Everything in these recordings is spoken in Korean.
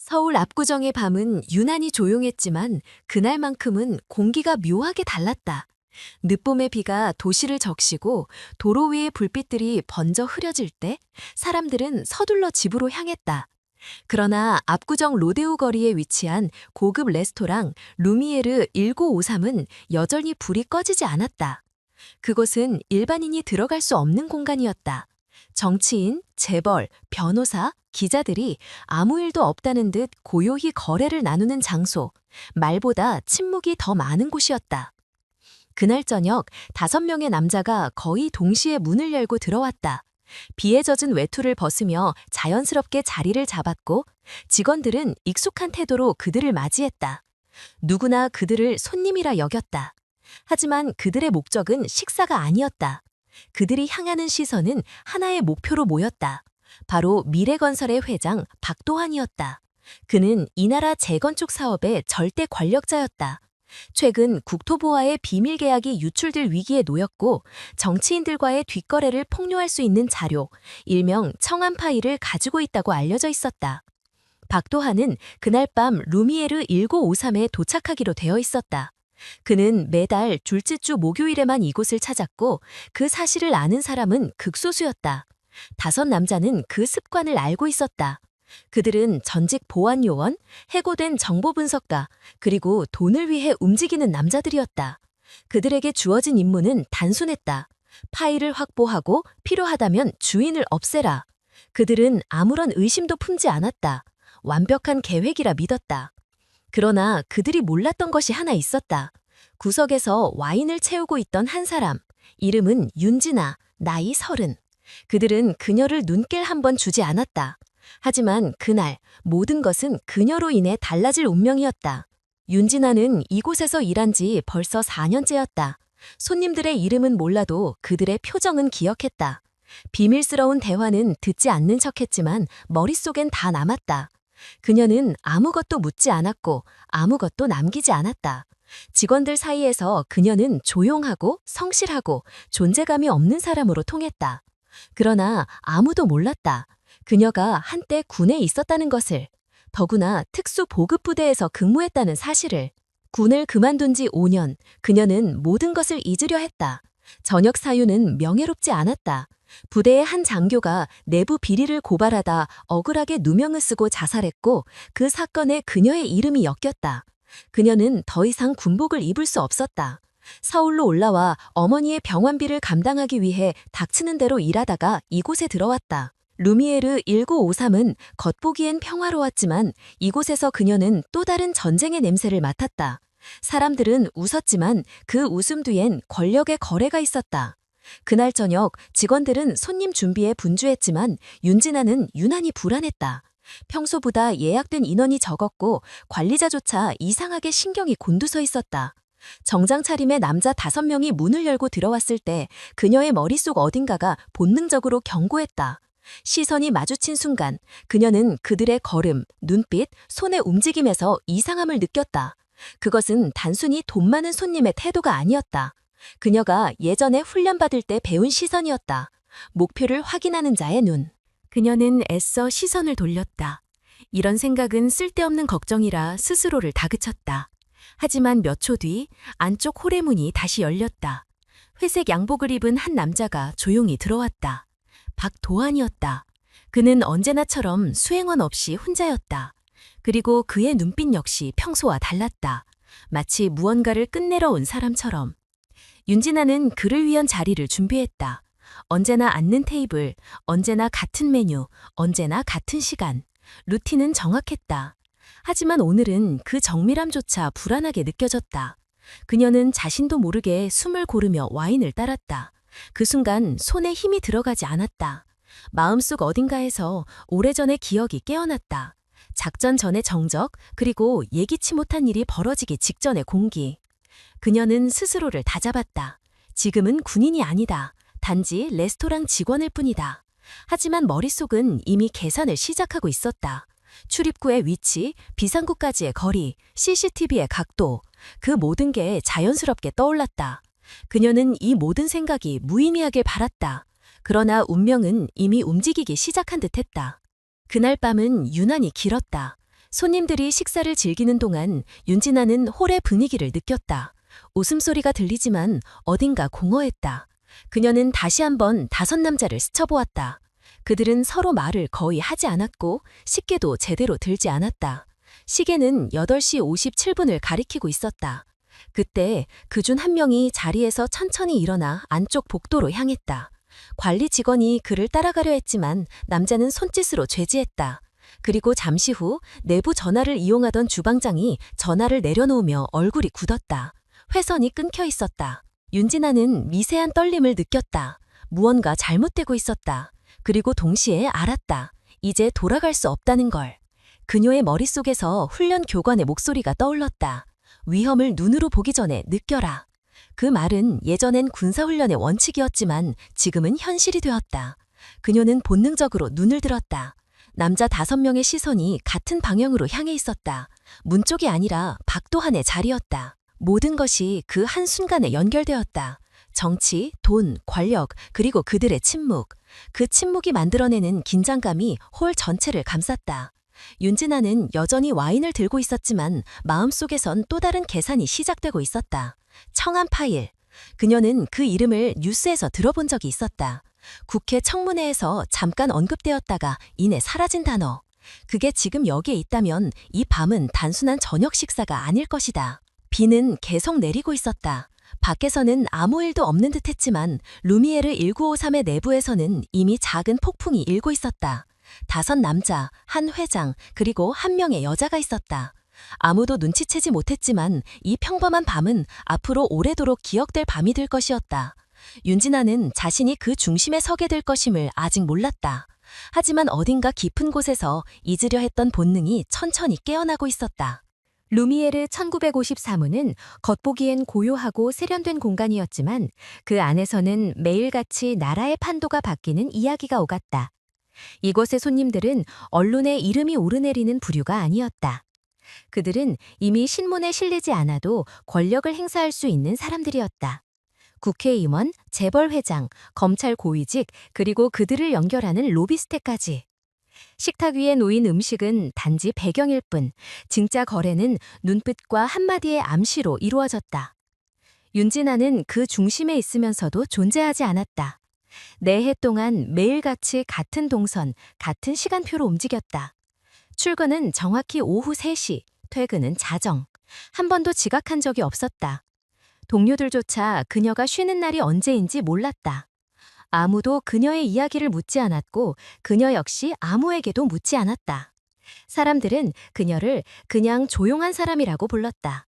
서울 압구정의 밤은 유난히 조용했지만 그날만큼은 공기가 묘하게 달랐다. 늦봄의 비가 도시를 적시고 도로 위의 불빛들이 번져 흐려질 때 사람들은 서둘러 집으로 향했다. 그러나 압구정 로데오 거리에 위치한 고급 레스토랑 루미에르 1953은 여전히 불이 꺼지지 않았다. 그곳은 일반인이 들어갈 수 없는 공간이었다. 정치인, 재벌, 변호사, 기자들이 아무 일도 없다는 듯 고요히 거래를 나누는 장소, 말보다 침묵이 더 많은 곳이었다. 그날 저녁 5명의 남자가 거의 동시에 문을 열고 들어왔다. 비에 젖은 외투를 벗으며 자연스럽게 자리를 잡았고 직원들은 익숙한 태도로 그들을 맞이했다. 누구나 그들을 손님이라 여겼다. 하지만 그들의 목적은 식사가 아니었다. 그들이 향하는 시선은 하나의 목표로 모였다. 바로 미래건설의 회장 박도환이었다. 그는 이 나라 재건축 사업의 절대 권력자였다. 최근 국토부와의 비밀 계약이 유출될 위기에 놓였고 정치인들과의 뒷거래를 폭로할 수 있는 자료, 일명 청안 파일을 가지고 있다고 알려져 있었다. 박도환은 그날 밤 루미에르 1953에 도착하기로 되어 있었다. 그는 매달 둘째 주 목요일에만 이곳을 찾았고 그 사실을 아는 사람은 극소수였다. 5남자는 그 습관을 알고 있었다. 그들은 전직 보안요원, 해고된 정보분석가, 그리고 돈을 위해 움직이는 남자들이었다. 그들에게 주어진 임무는 단순했다. 파일을 확보하고 필요하다면 주인을 없애라. 그들은 아무런 의심도 품지 않았다. 완벽한 계획이라 믿었다. 그러나 그들이 몰랐던 것이 하나 있었다. 구석에서 와인을 채우고 있던 한 사람, 이름은 윤진아, 나이 30. 그들은 그녀를 눈길 한 번 주지 않았다. 하지만 그날 모든 것은 그녀로 인해 달라질 운명이었다. 윤진아는 이곳에서 일한 지 벌써 4년째였다. 손님들의 이름은 몰라도 그들의 표정은 기억했다. 비밀스러운 대화는 듣지 않는 척했지만 머릿속엔 다 남았다. 그녀는 아무것도 묻지 않았고 아무것도 남기지 않았다. 직원들 사이에서 그녀는 조용하고 성실하고 존재감이 없는 사람으로 통했다. 그러나 아무도 몰랐다. 그녀가 한때 군에 있었다는 것을, 더구나 특수보급부대에서 근무했다는 사실을. 군을 그만둔 지 5년, 그녀는 모든 것을 잊으려 했다. 전역 사유는 명예롭지 않았다. 부대의 한 장교가 내부 비리를 고발하다 억울하게 누명을 쓰고 자살했고 그 사건에 그녀의 이름이 엮였다. 그녀는 더 이상 군복을 입을 수 없었다. 서울로 올라와 어머니의 병원비를 감당하기 위해 닥치는 대로 일하다가 이곳에 들어왔다. 루미에르 1953은 겉보기엔 평화로웠지만 이곳에서 그녀는 또 다른 전쟁의 냄새를 맡았다. 사람들은 웃었지만 그 웃음 뒤엔 권력의 거래가 있었다. 그날 저녁 직원들은 손님 준비에 분주했지만 윤진아는 유난히 불안했다. 평소보다 예약된 인원이 적었고 관리자조차 이상하게 신경이 곤두서 있었다. 정장 차림의 남자 5명이 문을 열고 들어왔을 때 그녀의 머릿속 어딘가가 본능적으로 경고했다. 시선이 마주친 순간 그녀는 그들의 걸음, 눈빛, 손의 움직임에서 이상함을 느꼈다. 그것은 단순히 돈 많은 손님의 태도가 아니었다. 그녀가 예전에 훈련받을 때 배운 시선이었다. 목표를 확인하는 자의 눈. 그녀는 애써 시선을 돌렸다. 이런 생각은 쓸데없는 걱정이라 스스로를 다그쳤다. 하지만 몇 초 뒤 안쪽 홀의 문이 다시 열렸다. 회색 양복을 입은 한 남자가 조용히 들어왔다. 박도환이었다. 그는 언제나처럼 수행원 없이 혼자였다. 그리고 그의 눈빛 역시 평소와 달랐다. 마치 무언가를 끝내러 온 사람처럼. 윤진아는 그를 위한 자리를 준비했다. 언제나 앉는 테이블, 언제나 같은 메뉴, 언제나 같은 시간. 루틴은 정확했다. 하지만 오늘은 그 정밀함조차 불안하게 느껴졌다. 그녀는 자신도 모르게 숨을 고르며 와인을 따랐다. 그 순간 손에 힘이 들어가지 않았다. 마음속 어딘가에서 오래전의 기억이 깨어났다. 작전 전의 정적, 그리고 예기치 못한 일이 벌어지기 직전의 공기. 그녀는 스스로를 다잡았다. 지금은 군인이 아니다. 단지 레스토랑 직원일 뿐이다. 하지만 머릿속은 이미 계산을 시작하고 있었다. 출입구의 위치, 비상구까지의 거리, CCTV의 각도, 그 모든 게 자연스럽게 떠올랐다. 그녀는 이 모든 생각이 무의미하길 바랐다. 그러나 운명은 이미 움직이기 시작한 듯했다. 그날 밤은 유난히 길었다. 손님들이 식사를 즐기는 동안 윤진아는 홀의 분위기를 느꼈다. 웃음소리가 들리지만 어딘가 공허했다. 그녀는 다시 한번 5 남자를 스쳐보았다. 그들은 서로 말을 거의 하지 않았고 식기도 제대로 들지 않았다. 시계는 8시 57분을 가리키고 있었다. 그때 그중 한 명이 자리에서 천천히 일어나 안쪽 복도로 향했다. 관리 직원이 그를 따라가려 했지만 남자는 손짓으로 제지했다. 그리고 잠시 후 내부 전화를 이용하던 주방장이 전화를 내려놓으며 얼굴이 굳었다. 회선이 끊겨 있었다. 윤진아는 미세한 떨림을 느꼈다. 무언가 잘못되고 있었다. 그리고 동시에 알았다. 이제 돌아갈 수 없다는 걸. 그녀의 머릿속에서 훈련 교관의 목소리가 떠올랐다. 위험을 눈으로 보기 전에 느껴라. 그 말은 예전엔 군사훈련의 원칙이었지만 지금은 현실이 되었다. 그녀는 본능적으로 눈을 들었다. 남자 5명의 시선이 같은 방향으로 향해 있었다. 문 쪽이 아니라 박도한의 자리였다. 모든 것이 그 한순간에 연결되었다. 정치, 돈, 권력, 그리고 그들의 침묵. 그 침묵이 만들어내는 긴장감이 홀 전체를 감쌌다. 윤진아는 여전히 와인을 들고 있었지만 마음속에선 또 다른 계산이 시작되고 있었다. 청안 파일. 그녀는 그 이름을 뉴스에서 들어본 적이 있었다. 국회 청문회에서 잠깐 언급되었다가 이내 사라진 단어. 그게 지금 여기에 있다면 이 밤은 단순한 저녁 식사가 아닐 것이다. 비는 계속 내리고 있었다. 밖에서는 아무 일도 없는 듯했지만 루미에르 1953의 내부에서는 이미 작은 폭풍이 일고 있었다. 5 남자, 1 회장, 그리고 1명의 여자가 있었다. 아무도 눈치채지 못했지만 이 평범한 밤은 앞으로 오래도록 기억될 밤이 될 것이었다. 윤진아는 자신이 그 중심에 서게 될 것임을 아직 몰랐다. 하지만 어딘가 깊은 곳에서 잊으려 했던 본능이 천천히 깨어나고 있었다. 루미에르 1953호는 겉보기엔 고요하고 세련된 공간이었지만 그 안에서는 매일같이 나라의 판도가 바뀌는 이야기가 오갔다. 이곳의 손님들은 언론의 이름이 오르내리는 부류가 아니었다. 그들은 이미 신문에 실리지 않아도 권력을 행사할 수 있는 사람들이었다. 국회의원, 재벌회장, 검찰 고위직, 그리고 그들을 연결하는 로비스트까지. 식탁 위에 놓인 음식은 단지 배경일 뿐, 진짜 거래는 눈빛과 한마디의 암시로 이루어졌다. 윤진아는 그 중심에 있으면서도 존재하지 않았다. 4해 동안 매일같이 같은 동선, 같은 시간표로 움직였다. 출근은 정확히 오후 3시, 퇴근은 자정. 한 번도 지각한 적이 없었다. 동료들조차 그녀가 쉬는 날이 언제인지 몰랐다. 아무도 그녀의 이야기를 묻지 않았고 그녀 역시 아무에게도 묻지 않았다. 사람들은 그녀를 그냥 조용한 사람이라고 불렀다.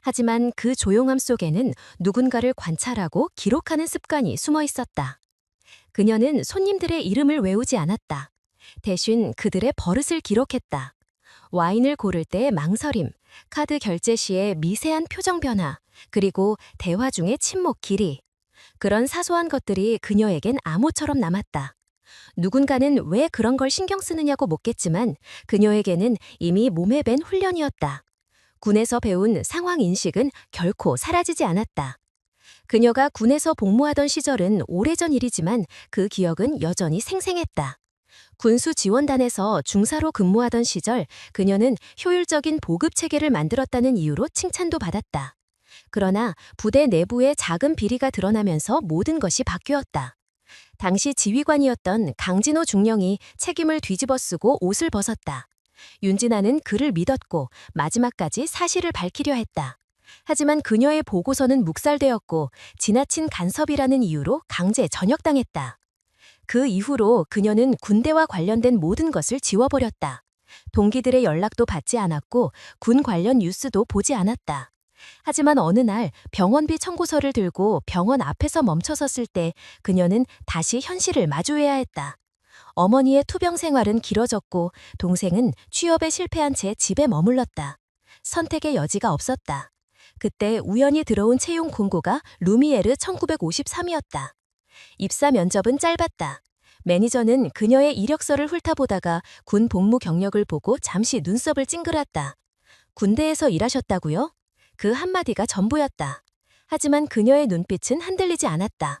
하지만 그 조용함 속에는 누군가를 관찰하고 기록하는 습관이 숨어 있었다. 그녀는 손님들의 이름을 외우지 않았다. 대신 그들의 버릇을 기록했다. 와인을 고를 때의 망설임, 카드 결제 시의 미세한 표정 변화, 그리고 대화 중의 침묵 길이. 그런 사소한 것들이 그녀에겐 암호처럼 남았다. 누군가는 왜 그런 걸 신경 쓰느냐고 묻겠지만 그녀에게는 이미 몸에 밴 훈련이었다. 군에서 배운 상황 인식은 결코 사라지지 않았다. 그녀가 군에서 복무하던 시절은 오래전 일이지만 그 기억은 여전히 생생했다. 군수 지원단에서 중사로 근무하던 시절 그녀는 효율적인 보급 체계를 만들었다는 이유로 칭찬도 받았다. 그러나 부대 내부에 작은 비리가 드러나면서 모든 것이 바뀌었다. 당시 지휘관이었던 강진호 중령이 책임을 뒤집어쓰고 옷을 벗었다. 윤진아는 그를 믿었고 마지막까지 사실을 밝히려 했다. 하지만 그녀의 보고서는 묵살되었고 지나친 간섭이라는 이유로 강제 전역당했다. 그 이후로 그녀는 군대와 관련된 모든 것을 지워버렸다. 동기들의 연락도 받지 않았고 군 관련 뉴스도 보지 않았다. 하지만 어느 날 병원비 청구서를 들고 병원 앞에서 멈춰섰을 때 그녀는 다시 현실을 마주해야 했다. 어머니의 투병 생활은 길어졌고 동생은 취업에 실패한 채 집에 머물렀다. 선택의 여지가 없었다. 그때 우연히 들어온 채용 공고가 루미에르 1953이었다. 입사 면접은 짧았다. 매니저는 그녀의 이력서를 훑어보다가 군 복무 경력을 보고 잠시 눈썹을 찡그렸다. 군대에서 일하셨다고요? 그 한마디가 전부였다. 하지만 그녀의 눈빛은 흔들리지 않았다.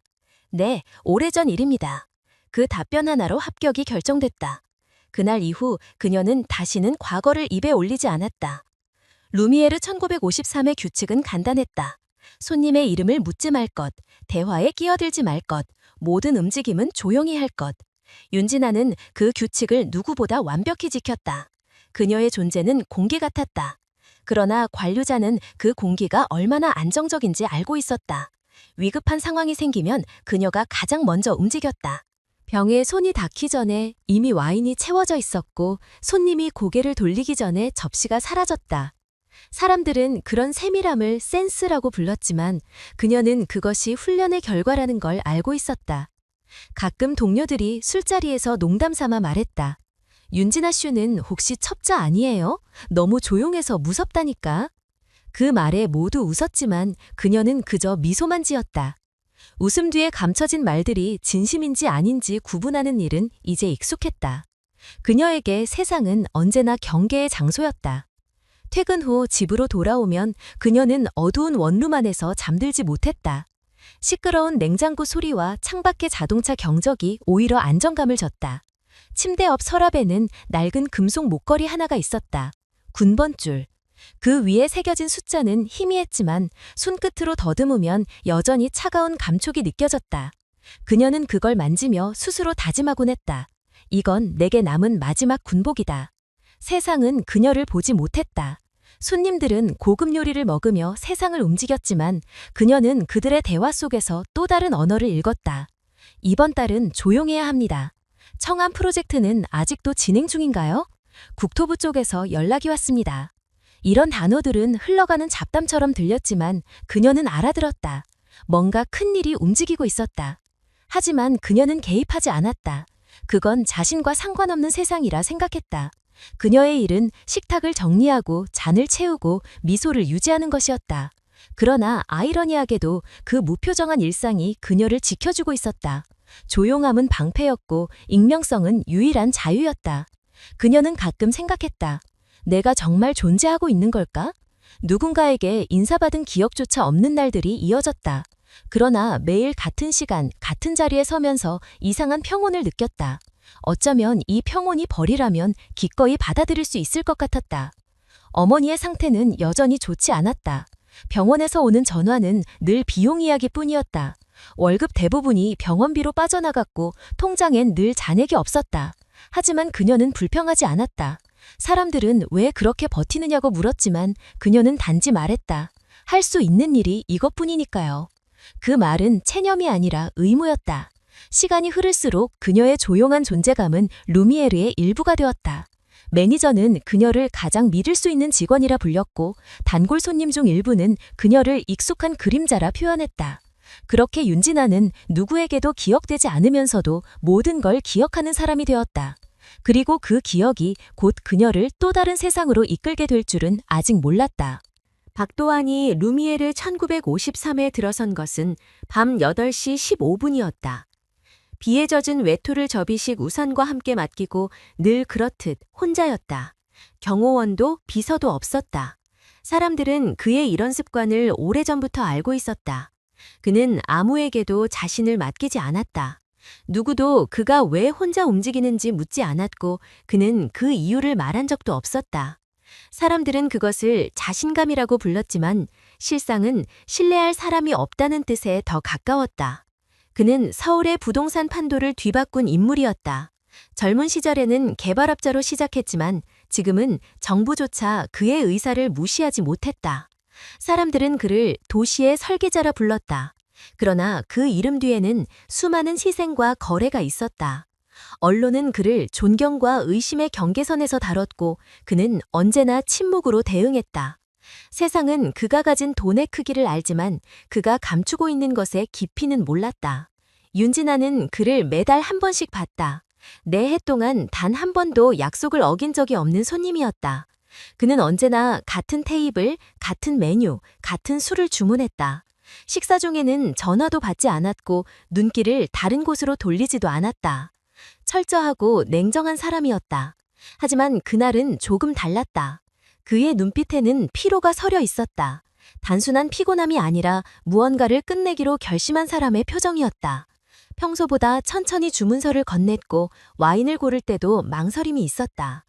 네, 오래전 일입니다. 그 답변 하나로 합격이 결정됐다. 그날 이후 그녀는 다시는 과거를 입에 올리지 않았다. 루미에르 1953의 규칙은 간단했다. 손님의 이름을 묻지 말 것, 대화에 끼어들지 말 것, 모든 움직임은 조용히 할 것. 윤진아는 그 규칙을 누구보다 완벽히 지켰다. 그녀의 존재는 공기 같았다. 그러나 관료자는 그 공기가 얼마나 안정적인지 알고 있었다. 위급한 상황이 생기면 그녀가 가장 먼저 움직였다. 병에 손이 닿기 전에 이미 와인이 채워져 있었고 손님이 고개를 돌리기 전에 접시가 사라졌다. 사람들은 그런 세밀함을 센스라고 불렀지만 그녀는 그것이 훈련의 결과라는 걸 알고 있었다. 가끔 동료들이 술자리에서 농담 삼아 말했다. 윤진아 씨는 혹시 첩자 아니에요? 너무 조용해서 무섭다니까. 그 말에 모두 웃었지만 그녀는 그저 미소만 지었다. 웃음 뒤에 감춰진 말들이 진심인지 아닌지 구분하는 일은 이제 익숙했다. 그녀에게 세상은 언제나 경계의 장소였다. 퇴근 후 집으로 돌아오면 그녀는 어두운 원룸 안에서 잠들지 못했다. 시끄러운 냉장고 소리와 창밖의 자동차 경적이 오히려 안정감을 줬다. 침대 옆 서랍에는 낡은 금속 목걸이 하나가 있었다. 군번줄. 그 위에 새겨진 숫자는 희미했지만 손끝으로 더듬으면 여전히 차가운 감촉이 느껴졌다. 그녀는 그걸 만지며 스스로 다짐하곤 했다. 이건 내게 남은 마지막 군복이다. 세상은 그녀를 보지 못했다. 손님들은 고급 요리를 먹으며 세상을 움직였지만 그녀는 그들의 대화 속에서 또 다른 언어를 읽었다. 이번 달은 조용해야 합니다. 청안 프로젝트는 아직도 진행 중인가요? 국토부 쪽에서 연락이 왔습니다. 이런 단어들은 흘러가는 잡담처럼 들렸지만 그녀는 알아들었다. 뭔가 큰 일이 움직이고 있었다. 하지만 그녀는 개입하지 않았다. 그건 자신과 상관없는 세상이라 생각했다. 그녀의 일은 식탁을 정리하고 잔을 채우고 미소를 유지하는 것이었다. 그러나 아이러니하게도 그 무표정한 일상이 그녀를 지켜주고 있었다. 조용함은 방패였고 익명성은 유일한 자유였다. 그녀는 가끔 생각했다. 내가 정말 존재하고 있는 걸까? 누군가에게 인사받은 기억조차 없는 날들이 이어졌다. 그러나 매일 같은 시간, 같은 자리에 서면서 이상한 평온을 느꼈다. 어쩌면 이 평온이 벌이라면 기꺼이 받아들일 수 있을 것 같았다. 어머니의 상태는 여전히 좋지 않았다. 병원에서 오는 전화는 늘 비용 이야기뿐이었다. 월급 대부분이 병원비로 빠져나갔고 통장엔 늘 잔액이 없었다. 하지만 그녀는 불평하지 않았다. 사람들은 왜 그렇게 버티느냐고 물었지만 그녀는 단지 말했다. 할 수 있는 일이 이것뿐이니까요. 그 말은 체념이 아니라 의무였다. 시간이 흐를수록 그녀의 조용한 존재감은 루미에르의 일부가 되었다. 매니저는 그녀를 가장 믿을 수 있는 직원이라 불렸고 단골 손님 중 일부는 그녀를 익숙한 그림자라 표현했다. 그렇게 윤진아는 누구에게도 기억되지 않으면서도 모든 걸 기억하는 사람이 되었다. 그리고 그 기억이 곧 그녀를 또 다른 세상으로 이끌게 될 줄은 아직 몰랐다. 박도환이 루미에르 1953에 들어선 것은 밤 8시 15분이었다. 비에 젖은 외투를 접이식 우산과 함께 맡기고 늘 그렇듯 혼자였다. 경호원도 비서도 없었다. 사람들은 그의 이런 습관을 오래전부터 알고 있었다. 그는 아무에게도 자신을 맡기지 않았다. 누구도 그가 왜 혼자 움직이는지 묻지 않았고 그는 그 이유를 말한 적도 없었다. 사람들은 그것을 자신감이라고 불렀지만 실상은 신뢰할 사람이 없다는 뜻에 더 가까웠다. 그는 서울의 부동산 판도를 뒤바꾼 인물이었다. 젊은 시절에는 개발업자로 시작했지만 지금은 정부조차 그의 의사를 무시하지 못했다. 사람들은 그를 도시의 설계자라 불렀다. 그러나 그 이름 뒤에는 수많은 희생과 거래가 있었다. 언론은 그를 존경과 의심의 경계선에서 다뤘고 그는 언제나 침묵으로 대응했다. 세상은 그가 가진 돈의 크기를 알지만 그가 감추고 있는 것의 깊이는 몰랐다. 윤진아는 그를 매달 한 번씩 봤다. 4해 동안 단 한 번도 약속을 어긴 적이 없는 손님이었다. 그는 언제나 같은 테이블, 같은 메뉴, 같은 술을 주문했다. 식사 중에는 전화도 받지 않았고 눈길을 다른 곳으로 돌리지도 않았다. 철저하고 냉정한 사람이었다. 하지만 그날은 조금 달랐다. 그의 눈빛에는 피로가 서려 있었다. 단순한 피곤함이 아니라 무언가를 끝내기로 결심한 사람의 표정이었다. 평소보다 천천히 주문서를 건넸고 와인을 고를 때도 망설임이 있었다.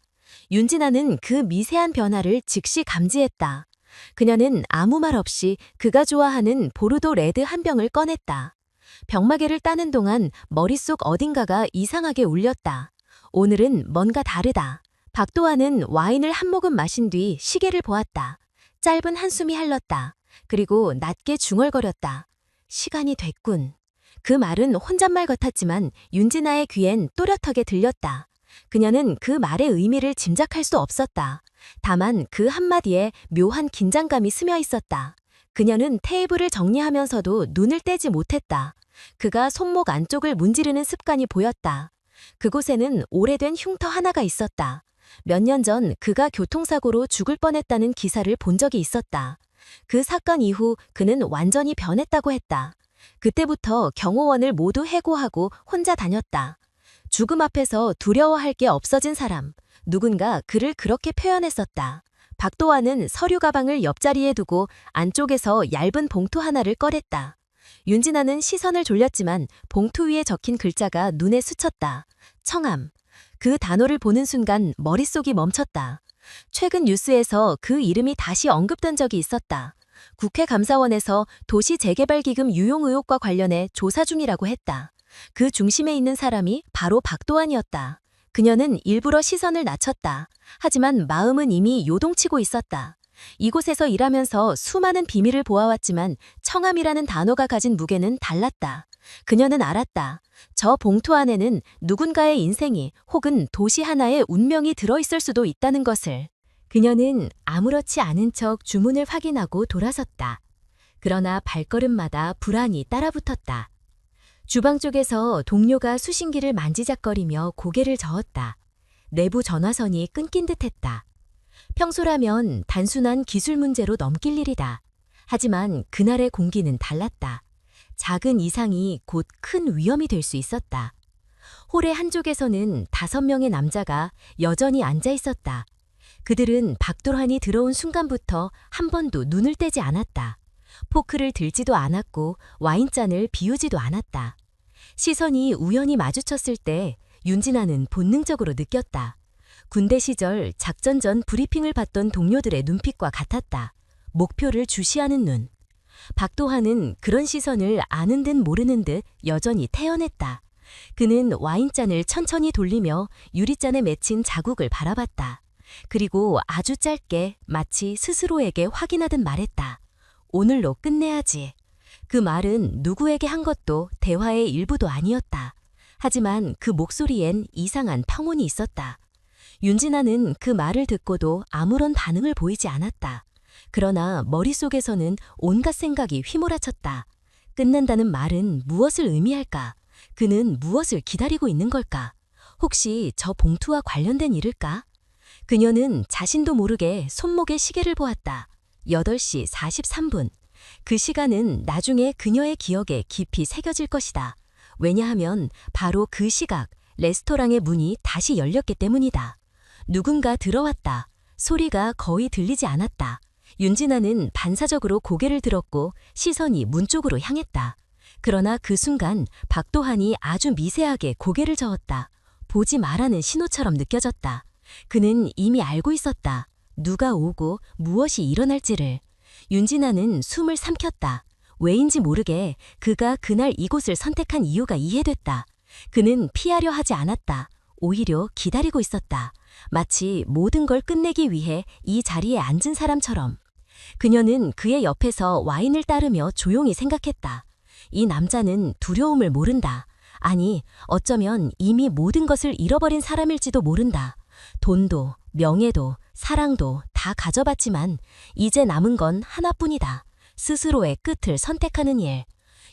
윤진아는 그 미세한 변화를 즉시 감지했다. 그녀는 아무 말 없이 그가 좋아하는 보르도 레드 한 병을 꺼냈다. 병마개를 따는 동안 머릿속 어딘가가 이상하게 울렸다. 오늘은 뭔가 다르다. 박도환은 와인을 한 모금 마신 뒤 시계를 보았다. 짧은 한숨이 흘렀다. 그리고 낮게 중얼거렸다. 시간이 됐군. 그 말은 혼잣말 같았지만 윤진아의 귀엔 또렷하게 들렸다. 그녀는 그 말의 의미를 짐작할 수 없었다. 다만 그 한마디에 묘한 긴장감이 스며 있었다. 그녀는 테이블을 정리하면서도 눈을 떼지 못했다. 그가 손목 안쪽을 문지르는 습관이 보였다. 그곳에는 오래된 흉터 하나가 있었다. 몇 년 전 그가 교통사고로 죽을 뻔했다는 기사를 본 적이 있었다. 그 사건 이후 그는 완전히 변했다고 했다. 그때부터 경호원을 모두 해고하고 혼자 다녔다. 죽음 앞에서 두려워할 게 없어진 사람. 누군가 그를 그렇게 표현했었다. 박도환은 서류 가방을 옆자리에 두고 안쪽에서 얇은 봉투 하나를 꺼냈다. 윤진아는 시선을 돌렸지만 봉투 위에 적힌 글자가 눈에 스쳤다. 청암. 그 단어를 보는 순간 머릿속이 멈췄다. 최근 뉴스에서 그 이름이 다시 언급된 적이 있었다. 국회 감사원에서 도시재개발기금 유용 의혹과 관련해 조사 중이라고 했다. 그 중심에 있는 사람이 바로 박도환이었다. 그녀는 일부러 시선을 낮췄다. 하지만 마음은 이미 요동치고 있었다. 이곳에서 일하면서 수많은 비밀을 보아왔지만 청암이라는 단어가 가진 무게는 달랐다. 그녀는 알았다. 저 봉투 안에는 누군가의 인생이 혹은 도시 하나의 운명이 들어있을 수도 있다는 것을. 그녀는 아무렇지 않은 척 주문을 확인하고 돌아섰다. 그러나 발걸음마다 불안이 따라붙었다. 주방 쪽에서 동료가 수신기를 만지작거리며 고개를 저었다. 내부 전화선이 끊긴 듯했다. 평소라면 단순한 기술 문제로 넘길 일이다. 하지만 그날의 공기는 달랐다. 작은 이상이 곧 큰 위험이 될 수 있었다. 홀의 한쪽에서는 5명의 남자가 여전히 앉아 있었다. 그들은 박도환이 들어온 순간부터 한 번도 눈을 떼지 않았다. 포크를 들지도 않았고 와인잔을 비우지도 않았다. 시선이 우연히 마주쳤을 때 윤진아는 본능적으로 느꼈다. 군대 시절 작전 전 브리핑을 받던 동료들의 눈빛과 같았다. 목표를 주시하는 눈. 박도환은 그런 시선을 아는 듯 모르는 듯 여전히 태연했다. 그는 와인잔을 천천히 돌리며 유리잔에 맺힌 자국을 바라봤다. 그리고 아주 짧게 마치 스스로에게 확인하듯 말했다. 오늘로 끝내야지. 그 말은 누구에게 한 것도 대화의 일부도 아니었다. 하지만 그 목소리엔 이상한 평온이 있었다. 윤진아는 그 말을 듣고도 아무런 반응을 보이지 않았다. 그러나 머릿속에서는 온갖 생각이 휘몰아쳤다. 끝낸다는 말은 무엇을 의미할까? 그는 무엇을 기다리고 있는 걸까? 혹시 저 봉투와 관련된 일일까? 그녀는 자신도 모르게 손목에 시계를 보았다. 8시 43분. 그 시간은 나중에 그녀의 기억에 깊이 새겨질 것이다. 왜냐하면 바로 그 시각 레스토랑의 문이 다시 열렸기 때문이다. 누군가 들어왔다. 소리가 거의 들리지 않았다. 윤진아는 반사적으로 고개를 들었고 시선이 문 쪽으로 향했다. 그러나 그 순간 박도환이 아주 미세하게 고개를 저었다. 보지 말라는 신호처럼 느껴졌다. 그는 이미 알고 있었다. 누가 오고 무엇이 일어날지를. 윤진아는 숨을 삼켰다. 왜인지 모르게 그가 그날 이곳을 선택한 이유가 이해됐다. 그는 피하려 하지 않았다. 오히려 기다리고 있었다. 마치 모든 걸 끝내기 위해 이 자리에 앉은 사람처럼. 그녀는 그의 옆에서 와인을 따르며 조용히 생각했다. 이 남자는 두려움을 모른다. 아니, 어쩌면 이미 모든 것을 잃어버린 사람일지도 모른다. 돈도, 명예도, 사랑도 다 가져봤지만 이제 남은 건 하나뿐이다. 스스로의 끝을 선택하는 일.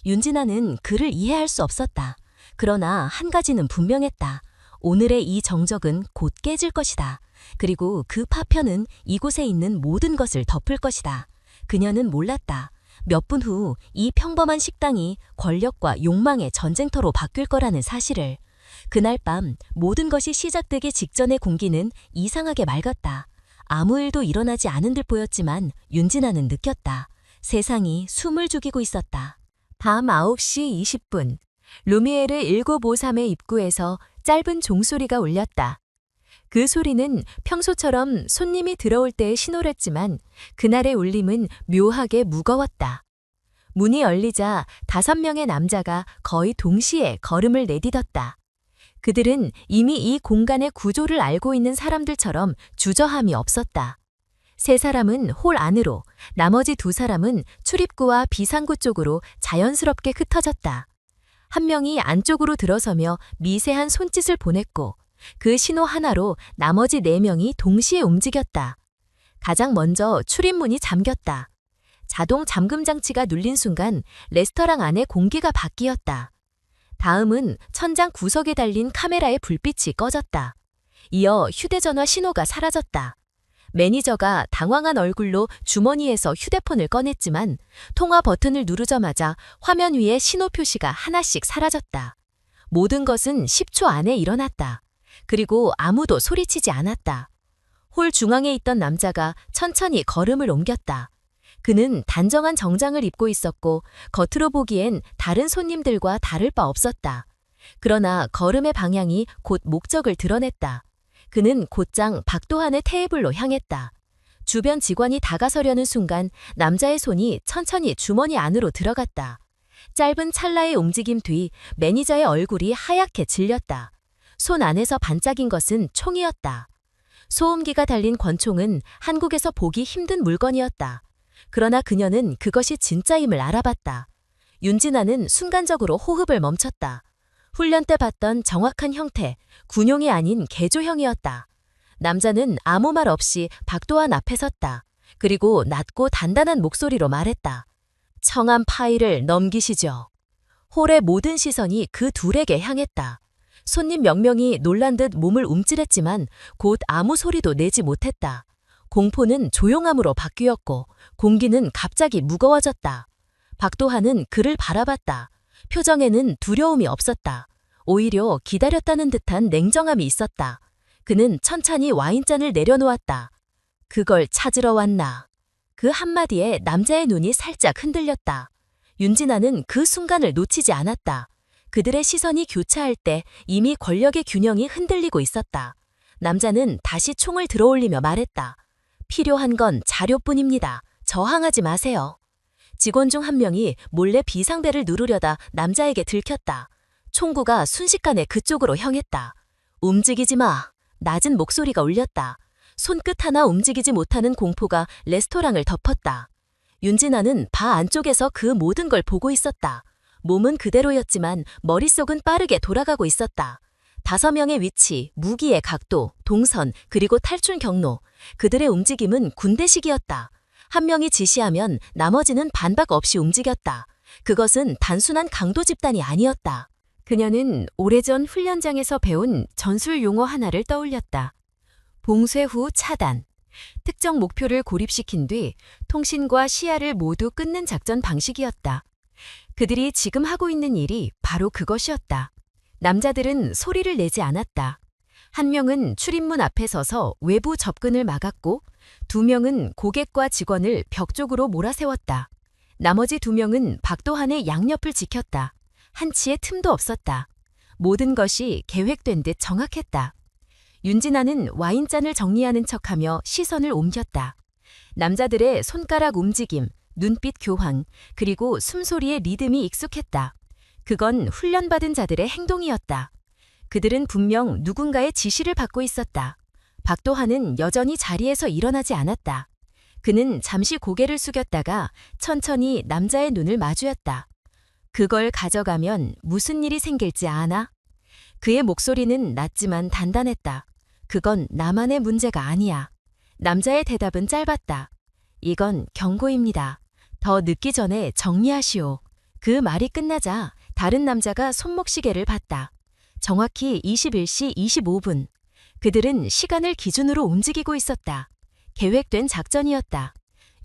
윤진아는 그를 이해할 수 없었다. 그러나 한 가지는 분명했다. 오늘의 이 정적은 곧 깨질 것이다. 그리고 그 파편은 이곳에 있는 모든 것을 덮을 것이다. 그녀는 몰랐다. 몇 분 후 이 평범한 식당이 권력과 욕망의 전쟁터로 바뀔 거라는 사실을. 그날 밤 모든 것이 시작되기 직전의 공기는 이상하게 맑았다. 아무 일도 일어나지 않은 듯 보였지만 윤진아는 느꼈다. 세상이 숨을 죽이고 있었다. 밤 9시 20분. 루미에르 1953의 입구에서 짧은 종소리가 울렸다. 그 소리는 평소처럼 손님이 들어올 때의 신호랬지만 그날의 울림은 묘하게 무거웠다. 문이 열리자 5명의 남자가 거의 동시에 걸음을 내딛었다. 그들은 이미 이 공간의 구조를 알고 있는 사람들처럼 주저함이 없었다. 3사람은 홀 안으로, 나머지 2사람은 출입구와 비상구 쪽으로 자연스럽게 흩어졌다. 한 명이 안쪽으로 들어서며 미세한 손짓을 보냈고 그 신호 하나로 나머지 4명이 동시에 움직였다. 가장 먼저 출입문이 잠겼다. 자동 잠금 장치가 눌린 순간 레스토랑 안의 공기가 바뀌었다. 다음은 천장 구석에 달린 카메라의 불빛이 꺼졌다. 이어 휴대전화 신호가 사라졌다. 매니저가 당황한 얼굴로 주머니에서 휴대폰을 꺼냈지만 통화 버튼을 누르자마자 화면 위에 신호 표시가 하나씩 사라졌다. 모든 것은 10초 안에 일어났다. 그리고 아무도 소리치지 않았다. 홀 중앙에 있던 남자가 천천히 걸음을 옮겼다. 그는 단정한 정장을 입고 있었고 겉으로 보기엔 다른 손님들과 다를 바 없었다. 그러나 걸음의 방향이 곧 목적을 드러냈다. 그는 곧장 박도환의 테이블로 향했다. 주변 직원이 다가서려는 순간 남자의 손이 천천히 주머니 안으로 들어갔다. 짧은 찰나의 움직임 뒤 매니저의 얼굴이 하얗게 질렸다. 손 안에서 반짝인 것은 총이었다. 소음기가 달린 권총은 한국에서 보기 힘든 물건이었다. 그러나 그녀는 그것이 진짜임을 알아봤다. 윤진아는 순간적으로 호흡을 멈췄다. 훈련 때 봤던 정확한 형태, 군용이 아닌 개조형이었다. 남자는 아무 말 없이 박도환 앞에 섰다. 그리고 낮고 단단한 목소리로 말했다. 청한 파일을 넘기시죠. 홀의 모든 시선이 그 둘에게 향했다. 손님 몇 명이 놀란 듯 몸을 움찔했지만 곧 아무 소리도 내지 못했다. 공포는 조용함으로 바뀌었고 공기는 갑자기 무거워졌다. 박도환은 그를 바라봤다. 표정에는 두려움이 없었다. 오히려 기다렸다는 듯한 냉정함이 있었다. 그는 천천히 와인잔을 내려놓았다. 그걸 찾으러 왔나? 그 한마디에 남자의 눈이 살짝 흔들렸다. 윤진아는 그 순간을 놓치지 않았다. 그들의 시선이 교차할 때 이미 권력의 균형이 흔들리고 있었다. 남자는 다시 총을 들어올리며 말했다. 필요한 건 자료뿐입니다. 저항하지 마세요. 직원 중 한 명이 몰래 비상벨을 누르려다 남자에게 들켰다. 총구가 순식간에 그쪽으로 향했다. 움직이지 마. 낮은 목소리가 울렸다. 손끝 하나 움직이지 못하는 공포가 레스토랑을 덮었다. 윤진아는 바 안쪽에서 그 모든 걸 보고 있었다. 몸은 그대로였지만 머릿속은 빠르게 돌아가고 있었다. 5명의 위치, 무기의 각도, 동선, 그리고 탈출 경로. 그들의 움직임은 군대식이었다. 한 명이 지시하면 나머지는 반박 없이 움직였다. 그것은 단순한 강도 집단이 아니었다. 그녀는 오래전 훈련장에서 배운 전술 용어 하나를 떠올렸다. 봉쇄 후 차단. 특정 목표를 고립시킨 뒤 통신과 시야를 모두 끊는 작전 방식이었다. 그들이 지금 하고 있는 일이 바로 그것이었다. 남자들은 소리를 내지 않았다. 한 명은 출입문 앞에 서서 외부 접근을 막았고 2명은 고객과 직원을 벽 쪽으로 몰아세웠다. 나머지 2명은 박도환의 양옆을 지켰다. 한치의 틈도 없었다. 모든 것이 계획된 듯 정확했다. 윤진아는 와인잔을 정리하는 척하며 시선을 옮겼다. 남자들의 손가락 움직임, 눈빛 교환, 그리고 숨소리의 리듬이 익숙했다. 그건 훈련받은 자들의 행동이었다. 그들은 분명 누군가의 지시를 받고 있었다. 박도환은 여전히 자리에서 일어나지 않았다. 그는 잠시 고개를 숙였다가 천천히 남자의 눈을 마주했다. 그걸 가져가면 무슨 일이 생길지 아나? 그의 목소리는 낮지만 단단했다. 그건 나만의 문제가 아니야. 남자의 대답은 짧았다. 이건 경고입니다. 더 늦기 전에 정리하시오. 그 말이 끝나자 다른 남자가 손목시계를 봤다. 정확히 21시 25분. 그들은 시간을 기준으로 움직이고 있었다. 계획된 작전이었다.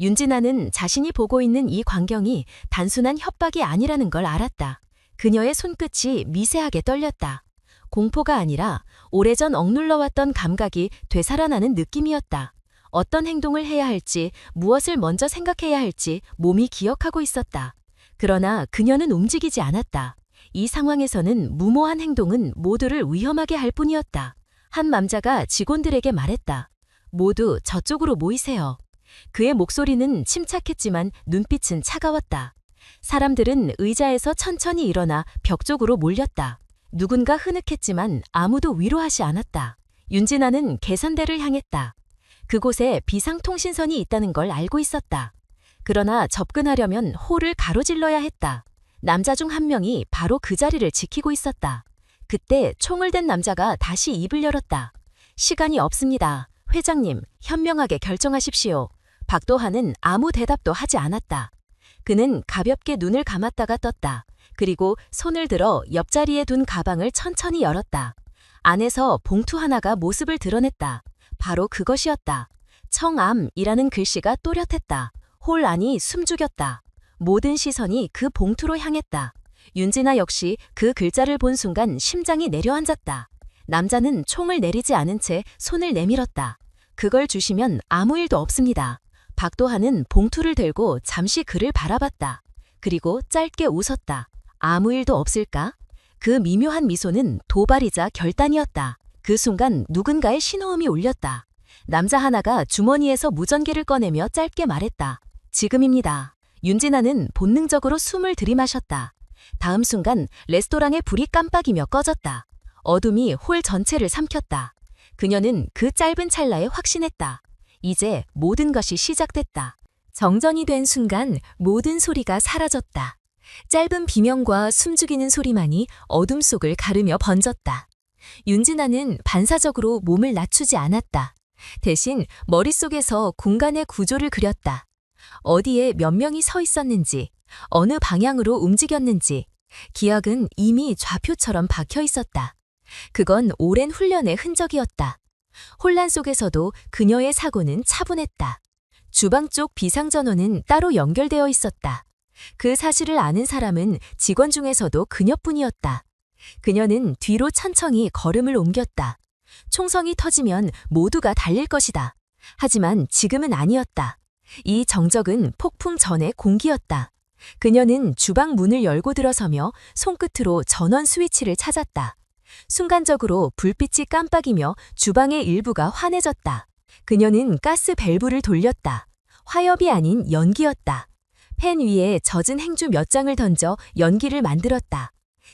윤진아는 자신이 보고 있는 이 광경이 단순한 협박이 아니라는 걸 알았다. 그녀의 손끝이 미세하게 떨렸다. 공포가 아니라 오래전 억눌러왔던 감각이 되살아나는 느낌이었다. 어떤 행동을 해야 할지, 무엇을 먼저 생각해야 할지 몸이 기억하고 있었다. 그러나 그녀는 움직이지 않았다. 이 상황에서는 무모한 행동은 모두를 위험하게 할 뿐이었다. 한 남자가 직원들에게 말했다. 모두 저쪽으로 모이세요. 그의 목소리는 침착했지만 눈빛은 차가웠다. 사람들은 의자에서 천천히 일어나 벽 쪽으로 몰렸다. 누군가 흐느꼈지만 아무도 위로하지 않았다. 윤진아는 계산대를 향했다. 그곳에 비상통신선이 있다는 걸 알고 있었다. 그러나 접근하려면 홀을 가로질러야 했다. 남자 중 한 명이 바로 그 자리를 지키고 있었다. 그때 총을 댄 남자가 다시 입을 열었다. 시간이 없습니다. 회장님, 현명하게 결정하십시오. 박도하는 아무 대답도 하지 않았다. 그는 가볍게 눈을 감았다가 떴다. 그리고 손을 들어 옆자리에 둔 가방을 천천히 열었다. 안에서 봉투 하나가 모습을 드러냈다. 바로 그것이었다. 청암이라는 글씨가 또렷했다. 홀 안이 숨죽였다. 모든 시선이 그 봉투로 향했다. 윤진아 역시 그 글자를 본 순간 심장이 내려앉았다. 남자는 총을 내리지 않은 채 손을 내밀었다. 그걸 주시면 아무 일도 없습니다. 박도하는 봉투를 들고 잠시 그를 바라봤다. 그리고 짧게 웃었다. 아무 일도 없을까? 그 미묘한 미소는 도발이자 결단이었다. 그 순간 누군가의 신호음이 울렸다. 남자 하나가 주머니에서 무전기를 꺼내며 짧게 말했다. 지금입니다. 윤진아는 본능적으로 숨을 들이마셨다. 다음 순간 레스토랑의 불이 깜빡이며 꺼졌다. 어둠이 홀 전체를 삼켰다. 그녀는 그 짧은 찰나에 확신했다. 이제 모든 것이 시작됐다. 정전이 된 순간 모든 소리가 사라졌다. 짧은 비명과 숨죽이는 소리만이 어둠 속을 가르며 번졌다. 윤진아는 반사적으로 몸을 낮추지 않았다. 대신 머릿속에서 공간의 구조를 그렸다. 어디에 몇 명이 서 있었는지, 어느 방향으로 움직였는지, 기억은 이미 좌표처럼 박혀 있었다. 그건 오랜 훈련의 흔적이었다. 혼란 속에서도 그녀의 사고는 차분했다. 주방 쪽 비상전원은 따로 연결되어 있었다. 그 사실을 아는 사람은 직원 중에서도 그녀뿐이었다. 그녀는 뒤로 천천히 걸음을 옮겼다. 총성이 터지면 모두가 달릴 것이다. 하지만 지금은 아니었다. 이 정적은 폭풍 전의 공기였다. 그녀는 주방 문을 열고 들어서며 손끝으로 전원 스위치를 찾았다. 순간적으로 불빛이 깜빡이며 주방의 일부가 환해졌다. 그녀는 가스 밸브를 돌렸다. 화염이 아닌 연기였다. 팬 위에 젖은 행주 몇 장을 던져 연기를 만들었다.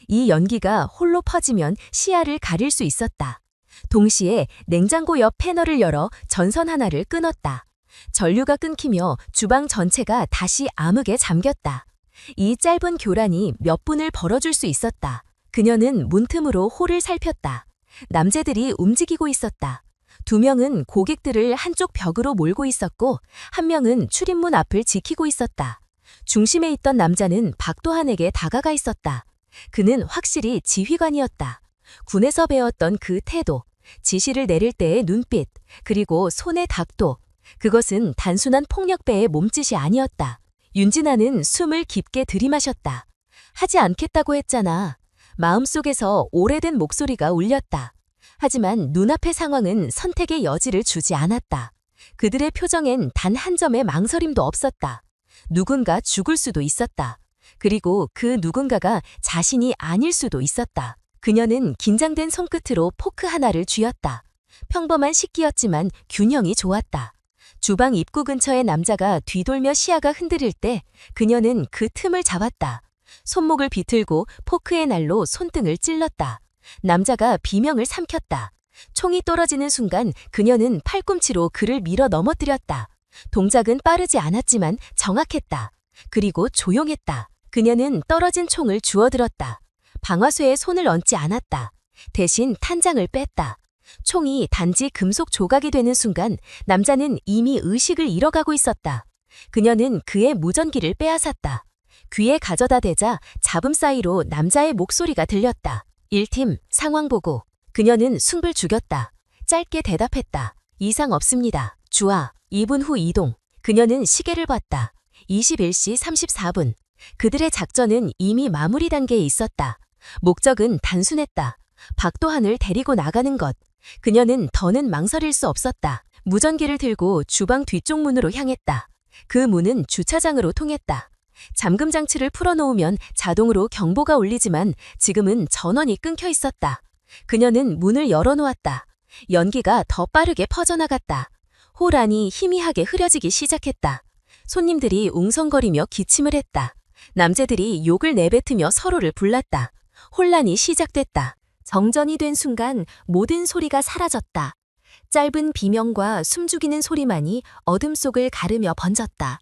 이 연기가 홀로 퍼지면 시야를 가릴 수 있었다. 동시에 냉장고 옆 패널을 열어 전선 하나를 끊었다. 전류가 끊기며 주방 전체가 다시 암흑에 잠겼다. 이 짧은 교란이 몇 분을 벌어줄 수 있었다. 그녀는 문틈으로 홀을 살폈다. 남자들이 움직이고 있었다. 2명은 고객들을 한쪽 벽으로 몰고 있었고 한 명은 출입문 앞을 지키고 있었다. 중심에 있던 남자는 박도한에게 다가가 있었다. 그는 확실히 지휘관이었다. 군에서 배웠던 그 태도, 지시를 내릴 때의 눈빛, 그리고 손의 각도. 그것은 단순한 폭력배의 몸짓이 아니었다. 윤진아는 숨을 깊게 들이마셨다. 하지 않겠다고 했잖아. 마음속에서 오래된 목소리가 울렸다. 하지만 눈앞의 상황은 선택의 여지를 주지 않았다. 그들의 표정엔 단 한 점의 망설임도 없었다. 누군가 죽을 수도 있었다. 그리고 그 누군가가 자신이 아닐 수도 있었다. 그녀는 긴장된 손끝으로 포크 하나를 쥐었다. 평범한 식기였지만 균형이 좋았다. 주방 입구 근처의 남자가 뒤돌며 시야가 흔들릴 때 그녀는 그 틈을 잡았다. 손목을 비틀고 포크의 날로 손등을 찔렀다. 남자가 비명을 삼켰다. 총이 떨어지는 순간 그녀는 팔꿈치로 그를 밀어 넘어뜨렸다. 동작은 빠르지 않았지만 정확했다. 그리고 조용했다. 그녀는 떨어진 총을 주워들었다. 방아쇠에 손을 얹지 않았다. 대신 탄장을 뺐다. 총이 단지 금속 조각이 되는 순간 남자는 이미 의식을 잃어가고 있었다. 그녀는 그의 무전기를 빼앗았다. 귀에 가져다 대자 잡음 사이로 남자의 목소리가 들렸다. 1팀 상황 보고. 그녀는 숨을 죽였다. 짧게 대답했다. 이상 없습니다. 주아. 2분 후 이동. 그녀는 시계를 봤다. 21시 34분. 그들의 작전은 이미 마무리 단계에 있었다. 목적은 단순했다. 박도한을 데리고 나가는 것. 그녀는 더는 망설일 수 없었다. 무전기를 들고 주방 뒤쪽 문으로 향했다. 그 문은 주차장으로 통했다. 잠금 장치를 풀어놓으면 자동으로 경보가 울리지만 지금은 전원이 끊겨 있었다. 그녀는 문을 열어놓았다. 연기가 더 빠르게 퍼져나갔다. 홀 안이 희미하게 흐려지기 시작했다. 손님들이 웅성거리며 기침을 했다. 남자들이 욕을 내뱉으며 서로를 불렀다. 혼란이 시작됐다. 정전이 된 순간 모든 소리가 사라졌다. 짧은 비명과 숨죽이는 소리만이 어둠 속을 가르며 번졌다.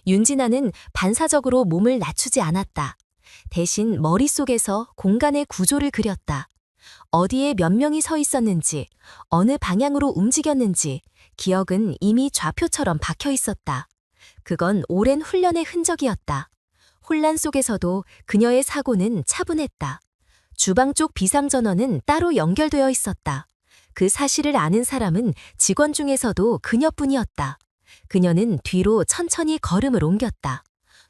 윤진아는 반사적으로 몸을 낮추지 않았다. 대신 머릿속에서 공간의 구조를 그렸다. 어디에 몇 명이 서 있었는지, 어느 방향으로 움직였는지 기억은 이미 좌표처럼 박혀 있었다. 그건 오랜 훈련의 흔적이었다. 혼란 속에서도 그녀의 사고는 차분했다. 주방 쪽 비상전원은 따로 연결되어 있었다. 그 사실을 아는 사람은 직원 중에서도 그녀뿐이었다. 그녀는 뒤로 천천히 걸음을 옮겼다.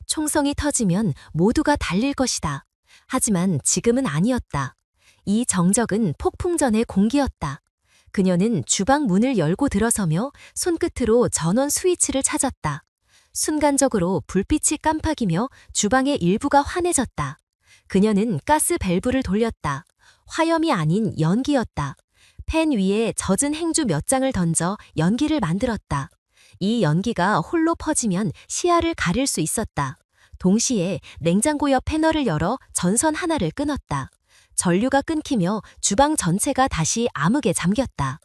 총성이 터지면 모두가 달릴 것이다. 하지만 지금은 아니었다. 이 정적은 폭풍 전의 공기였다. 그녀는 주방 문을 열고 들어서며 손끝으로 전원 스위치를 찾았다. 순간적으로 불빛이 깜빡이며 주방의 일부가 환해졌다. 그녀는 가스 밸브를 돌렸다. 화염이 아닌 연기였다. 팬 위에 젖은 행주 몇 장을 던져 연기를 만들었다. 이 연기가 홀로 퍼지면 시야를 가릴 수 있었다. 동시에 냉장고 옆 패널을 열어 전선 하나를 끊었다. 전류가 끊기며 주방 전체가 다시 암흑에 잠겼다.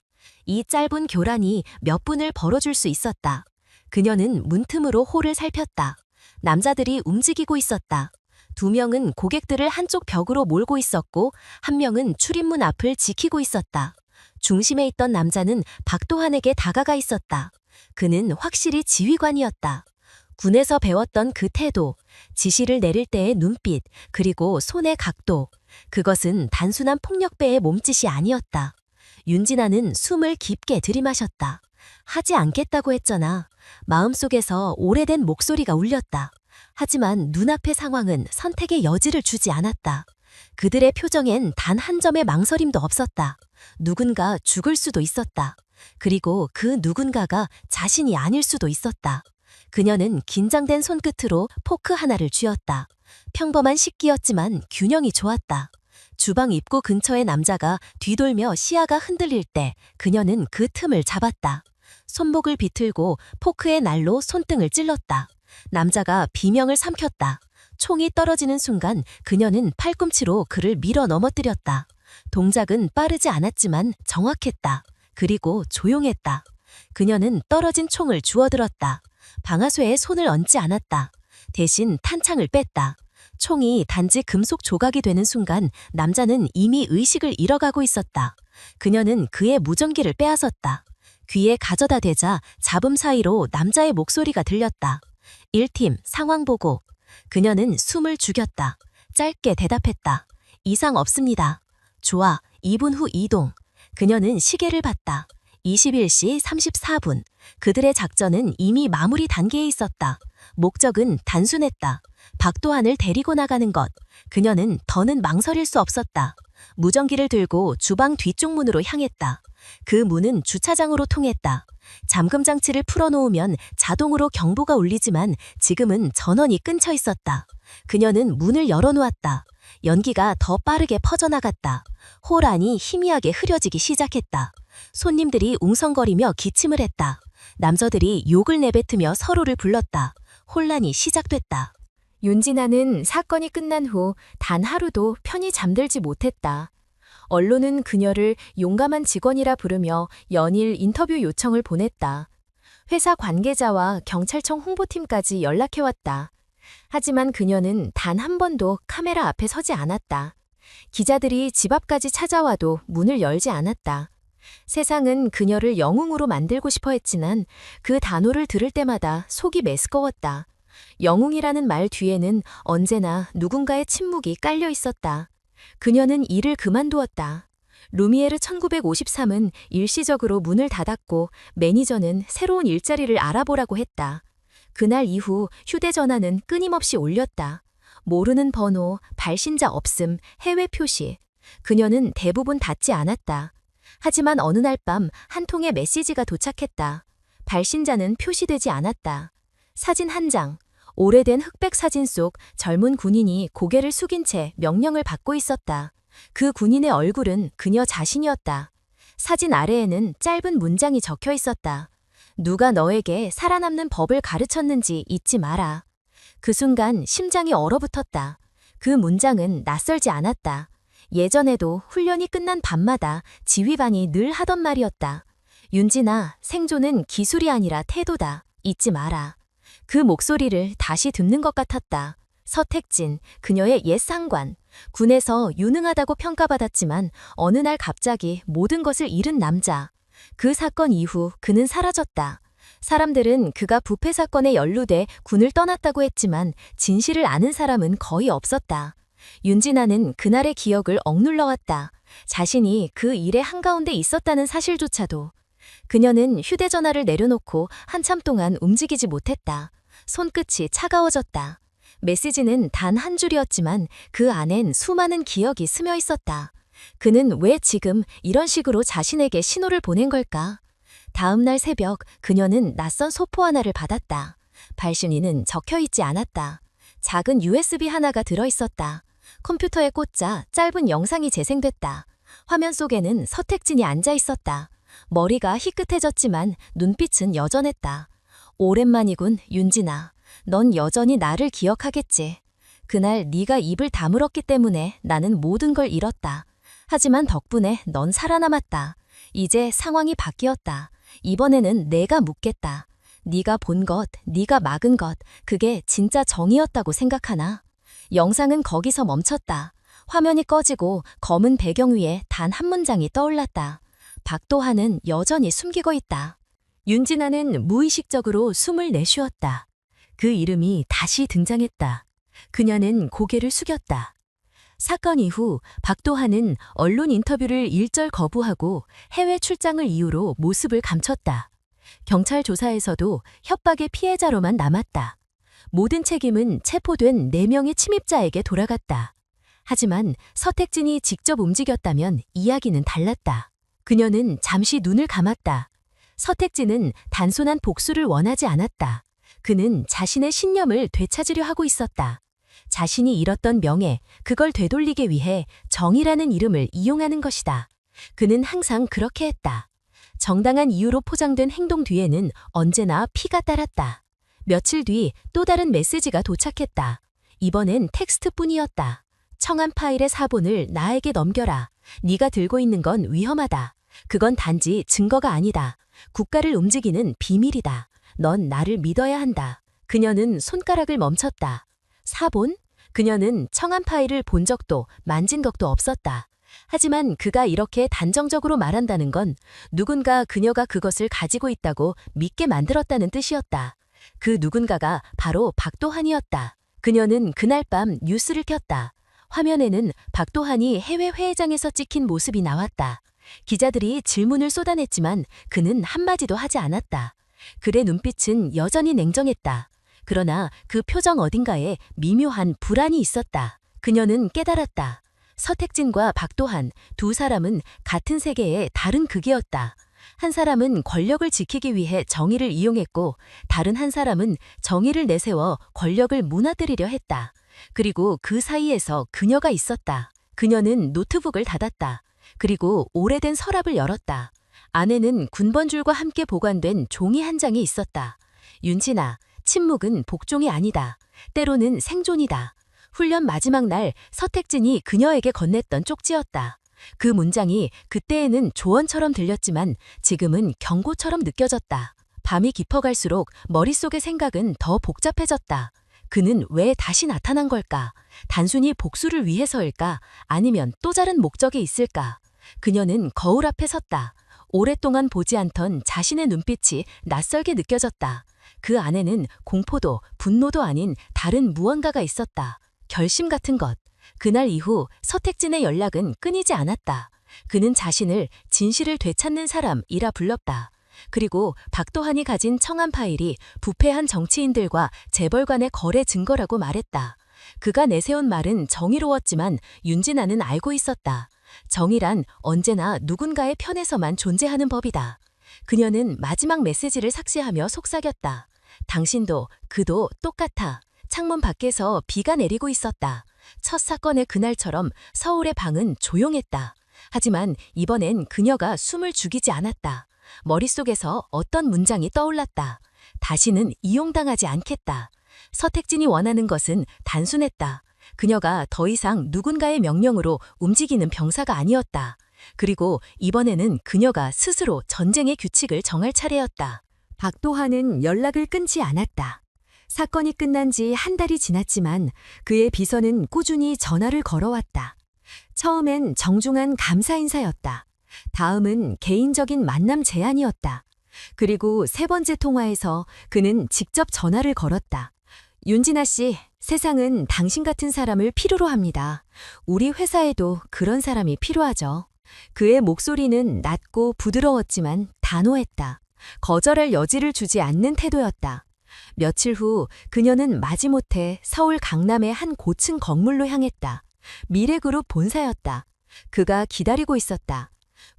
이 짧은 교란이 몇 분을 벌어줄 수 있었다. 그녀는 문틈으로 홀을 살폈다. 남자들이 움직이고 있었다. 2명은 고객들을 한쪽 벽으로 몰고 있었고 1명은 출입문 앞을 지키고 있었다. 중심에 있던 남자는 박도환에게 다가가 있었다. 그는 확실히 지휘관이었다. 군에서 배웠던 그 태도, 지시를 내릴 때의 눈빛, 그리고 손의 각도. 그것은 단순한 폭력배의 몸짓이 아니었다. 윤진아는 숨을 깊게 들이마셨다. 하지 않겠다고 했잖아. 마음속에서 오래된 목소리가 울렸다. 하지만 눈앞의 상황은 선택의 여지를 주지 않았다. 그들의 표정엔 단 한 점의 망설임도 없었다. 누군가 죽을 수도 있었다. 그리고 그 누군가가 자신이 아닐 수도 있었다. 그녀는 긴장된 손끝으로 포크 하나를 쥐었다. 평범한 식기였지만 균형이 좋았다. 주방 입구 근처의 남자가 뒤돌며 시야가 흔들릴 때 그녀는 그 틈을 잡았다. 손목을 비틀고 포크의 날로 손등을 찔렀다. 남자가 비명을 삼켰다. 총이 떨어지는 순간 그녀는 팔꿈치로 그를 밀어 넘어뜨렸다. 동작은 빠르지 않았지만 정확했다. 그리고 조용했다. 그녀는 떨어진 총을 주워들었다. 방아쇠에 손을 얹지 않았다. 대신 탄창을 뺐다. 총이 단지 금속 조각이 되는 순간 남자는 이미 의식을 잃어가고 있었다. 그녀는 그의 무전기를 빼앗았다. 귀에 가져다 대자 잡음 사이로 남자의 목소리가 들렸다. 1팀 상황 보고. 그녀는 숨을 죽였다. 짧게 대답했다. 이상 없습니다. 좋아, 2분 후 이동. 그녀는 시계를 봤다. 21시 34분. 그들의 작전은 이미 마무리 단계에 있었다. 목적은 단순했다. 박도환을 데리고 나가는 것. 그녀는 더는 망설일 수 없었다. 무전기를 들고 주방 뒤쪽 문으로 향했다. 그 문은 주차장으로 통했다. 잠금 장치를 풀어놓으면 자동으로 경보가 울리지만 지금은 전원이 끊겨 있었다. 그녀는 문을 열어놓았다. 연기가 더 빠르게 퍼져나갔다. 홀 안이 희미하게 흐려지기 시작했다. 손님들이 웅성거리며 기침을 했다. 남자들이 욕을 내뱉으며 서로를 불렀다. 혼란이 시작됐다. 윤진아는 사건이 끝난 후 단 하루도 편히 잠들지 못했다. 언론은 그녀를 용감한 직원이라 부르며 연일 인터뷰 요청을 보냈다. 회사 관계자와 경찰청 홍보팀까지 연락해왔다. 하지만 그녀는 단 한 번도 카메라 앞에 서지 않았다. 기자들이 집 앞까지 찾아와도 문을 열지 않았다. 세상은 그녀를 영웅으로 만들고 싶어 했지만 그 단어를 들을 때마다 속이 메스꺼웠다. 영웅이라는 말 뒤에는 언제나 누군가의 침묵이 깔려 있었다. 그녀는 일을 그만두었다. 루미에르 1953은 일시적으로 문을 닫았고 매니저는 새로운 일자리를 알아보라고 했다. 그날 이후 휴대전화는 끊임없이 울렸다. 모르는 번호, 발신자 없음, 해외 표시. 그녀는 대부분 닫지 않았다. 하지만 어느 날 밤 한 통의 메시지가 도착했다. 발신자는 표시되지 않았다. 사진 한 장. 오래된 흑백 사진 속 젊은 군인이 고개를 숙인 채 명령을 받고 있었다. 그 군인의 얼굴은 그녀 자신이었다. 사진 아래에는 짧은 문장이 적혀 있었다. 누가 너에게 살아남는 법을 가르쳤는지 잊지 마라. 그 순간 심장이 얼어붙었다. 그 문장은 낯설지 않았다. 예전에도 훈련이 끝난 밤마다 지휘관이 늘 하던 말이었다. 윤진아, 생존은 기술이 아니라 태도다. 잊지 마라. 그 목소리를 다시 듣는 것 같았다. 서택진, 그녀의 옛 상관. 군에서 유능하다고 평가받았지만 어느 날 갑자기 모든 것을 잃은 남자. 그 사건 이후 그는 사라졌다. 사람들은 그가 부패 사건에 연루돼 군을 떠났다고 했지만 진실을 아는 사람은 거의 없었다. 윤진아는 그날의 기억을 억눌러왔다. 자신이 그 일의 한가운데 있었다는 사실조차도. 그녀는 휴대전화를 내려놓고 한참 동안 움직이지 못했다. 손끝이 차가워졌다. 메시지는 단 한 줄이었지만 그 안엔 수많은 기억이 스며 있었다. 그는 왜 지금 이런 식으로 자신에게 신호를 보낸 걸까? 다음 날 새벽 그녀는 낯선 소포 하나를 받았다. 발신인은 적혀있지 않았다. 작은 USB 하나가 들어있었다. 컴퓨터에 꽂자 짧은 영상이 재생됐다. 화면 속에는 서택진이 앉아있었다. 머리가 희끗해졌지만 눈빛은 여전했다. 오랜만이군, 윤진아. 넌 여전히 나를 기억하겠지. 그날 네가 입을 다물었기 때문에 나는 모든 걸 잃었다. 하지만 덕분에 넌 살아남았다. 이제 상황이 바뀌었다. 이번에는 내가 묻겠다. 네가 본 것, 네가 막은 것, 그게 진짜 정의였다고 생각하나? 영상은 거기서 멈췄다. 화면이 꺼지고 검은 배경 위에 단 한 문장이 떠올랐다. 박도하는 여전히 숨기고 있다. 윤진아는 무의식적으로 숨을 내쉬었다. 그 이름이 다시 등장했다. 그녀는 고개를 숙였다. 사건 이후 박도하는 언론 인터뷰를 일절 거부하고 해외 출장을 이유로 모습을 감췄다. 경찰 조사에서도 협박의 피해자로만 남았다. 모든 책임은 체포된 4명의 침입자에게 돌아갔다. 하지만 서택진이 직접 움직였다면 이야기는 달랐다. 그녀는 잠시 눈을 감았다. 서택진은 단순한 복수를 원하지 않았다. 그는 자신의 신념을 되찾으려 하고 있었다. 자신이 잃었던 명예, 그걸 되돌리기 위해 정의라는 이름을 이용하는 것이다. 그는 항상 그렇게 했다. 정당한 이유로 포장된 행동 뒤에는 언제나 피가 따랐다. 며칠 뒤 또 다른 메시지가 도착했다. 이번엔 텍스트뿐이었다. 청한 파일의 사본을 나에게 넘겨라. 네가 들고 있는 건 위험하다. 그건 단지 증거가 아니다. 국가를 움직이는 비밀이다. 넌 나를 믿어야 한다. 그녀는 손가락을 멈췄다. 사본? 그녀는 청한 파일을 본 적도 만진 적도 없었다. 하지만 그가 이렇게 단정적으로 말한다는 건 누군가 그녀가 그것을 가지고 있다고 믿게 만들었다는 뜻이었다. 그 누군가가 바로 박도한이었다. 그녀는 그날 밤 뉴스를 켰다. 화면에는 박도한이 해외 회의장에서 찍힌 모습이 나왔다. 기자들이 질문을 쏟아냈지만 그는 한마디도 하지 않았다. 그의 눈빛은 여전히 냉정했다. 그러나 그 표정 어딘가에 미묘한 불안이 있었다. 그녀는 깨달았다. 서택진과 박도한 두 사람은 같은 세계의 다른 극이었다. 한 사람은 권력을 지키기 위해 정의를 이용했고 다른 한 사람은 정의를 내세워 권력을 무너뜨리려 했다. 그리고 그 사이에서 그녀가 있었다. 그녀는 노트북을 닫았다. 그리고 오래된 서랍을 열었다. 안에는 군번줄과 함께 보관된 종이 한 장이 있었다. 윤진아, 침묵은 복종이 아니다. 때로는 생존이다. 훈련 마지막 날 서택진이 그녀에게 건넸던 쪽지였다. 그 문장이 그때에는 조언처럼 들렸지만 지금은 경고처럼 느껴졌다. 밤이 깊어갈수록 머릿속의 생각은 더 복잡해졌다. 그는 왜 다시 나타난 걸까? 단순히 복수를 위해서일까? 아니면 또 다른 목적이 있을까? 그녀는 거울 앞에 섰다. 오랫동안 보지 않던 자신의 눈빛이 낯설게 느껴졌다. 그 안에는 공포도 분노도 아닌 다른 무언가가 있었다. 결심 같은 것. 그날 이후 서택진의 연락은 끊이지 않았다. 그는 자신을 진실을 되찾는 사람이라 불렀다. 그리고 박도한이 가진 청한 파일이 부패한 정치인들과 재벌간의 거래 증거라고 말했다. 그가 내세운 말은 정의로웠지만 윤진아는 알고 있었다. 정의란 언제나 누군가의 편에서만 존재하는 법이다. 그녀는 마지막 메시지를 삭제하며 속삭였다. 당신도 그도 똑같아. 창문 밖에서 비가 내리고 있었다. 첫 사건의 그날처럼 서울의 방은 조용했다. 하지만 이번엔 그녀가 숨을 죽이지 않았다. 머릿속에서 어떤 문장이 떠올랐다. 다시는 이용당하지 않겠다. 서택진이 원하는 것은 단순했다. 그녀가 더 이상 누군가의 명령으로 움직이는 병사가 아니었다. 그리고 이번에는 그녀가 스스로 전쟁의 규칙을 정할 차례였다. 박도환은 연락을 끊지 않았다. 사건이 끝난 지 한 달이 지났지만 그의 비서는 꾸준히 전화를 걸어왔다. 처음엔 정중한 감사 인사였다. 다음은 개인적인 만남 제안이었다. 그리고 세 번째 통화에서 그는 직접 전화를 걸었다. 윤진아 씨, 세상은 당신 같은 사람을 필요로 합니다. 우리 회사에도 그런 사람이 필요하죠. 그의 목소리는 낮고 부드러웠지만 단호했다. 거절할 여지를 주지 않는 태도였다. 며칠 후 그녀는 마지못해 서울 강남의 한 고층 건물로 향했다. 미래그룹 본사였다. 그가 기다리고 있었다.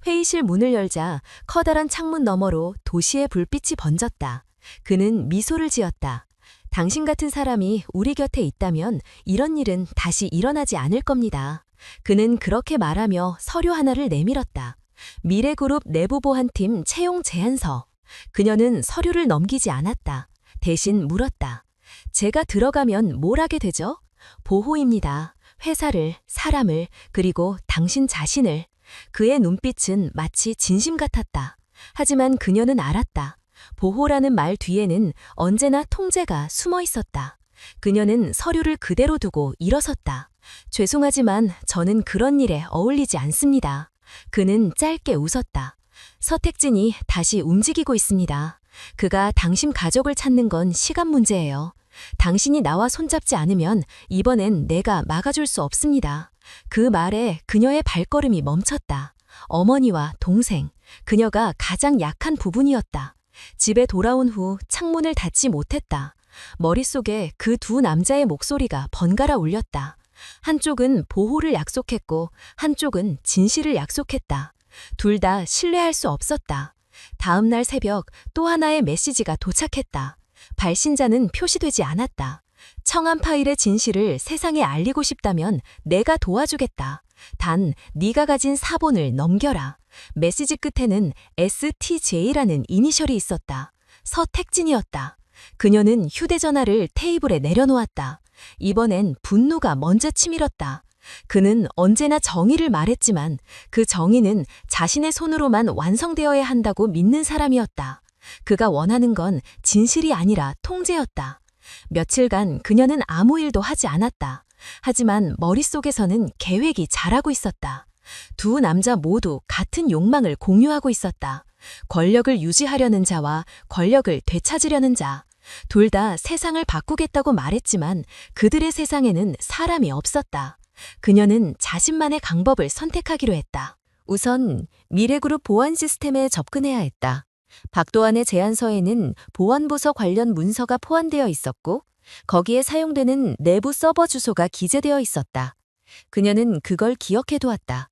회의실 문을 열자 커다란 창문 너머로 도시의 불빛이 번졌다. 그는 미소를 지었다. 당신 같은 사람이 우리 곁에 있다면 이런 일은 다시 일어나지 않을 겁니다. 그는 그렇게 말하며 서류 하나를 내밀었다. 미래그룹 내부보안팀 채용 제안서. 그녀는 서류를 넘기지 않았다. 대신 물었다. 제가 들어가면 뭘 하게 되죠? 보호입니다. 회사를, 사람을, 그리고 당신 자신을. 그의 눈빛은 마치 진심 같았다. 하지만 그녀는 알았다. 보호라는 말 뒤에는 언제나 통제가 숨어 있었다. 그녀는 서류를 그대로 두고 일어섰다. 죄송하지만 저는 그런 일에 어울리지 않습니다. 그는 짧게 웃었다. 서택진이 다시 움직이고 있습니다. 그가 당신 가족을 찾는 건 시간 문제예요. 당신이 나와 손잡지 않으면 이번엔 내가 막아줄 수 없습니다. 그 말에 그녀의 발걸음이 멈췄다. 어머니와 동생, 그녀가 가장 약한 부분이었다. 집에 돌아온 후 창문을 닫지 못했다. 머릿속에 그 두 남자의 목소리가 번갈아 울렸다. 한쪽은 보호를 약속했고 한쪽은 진실을 약속했다. 둘 다 신뢰할 수 없었다. 다음 날 새벽 또 하나의 메시지가 도착했다. 발신자는 표시되지 않았다. 청한 파일의 진실을 세상에 알리고 싶다면 내가 도와주겠다. 단 네가 가진 사본을 넘겨라. 메시지 끝에는 STJ라는 이니셜이 있었다. 서택진이었다. 그녀는 휴대전화를 테이블에 내려놓았다. 이번엔 분노가 먼저 치밀었다. 그는 언제나 정의를 말했지만 그 정의는 자신의 손으로만 완성되어야 한다고 믿는 사람이었다. 그가 원하는 건 진실이 아니라 통제였다. 며칠간 그녀는 아무 일도 하지 않았다. 하지만 머릿속에서는 계획이 자라고 있었다. 두 남자 모두 같은 욕망을 공유하고 있었다. 권력을 유지하려는 자와 권력을 되찾으려는 자. 둘 다 세상을 바꾸겠다고 말했지만 그들의 세상에는 사람이 없었다. 그녀는 자신만의 방법을 선택하기로 했다. 우선 미래그룹 보안 시스템에 접근해야 했다. 박도환의 제안서에는 보안부서 관련 문서가 포함되어 있었고 거기에 사용되는 내부 서버 주소가 기재되어 있었다. 그녀는 그걸 기억해 두었다.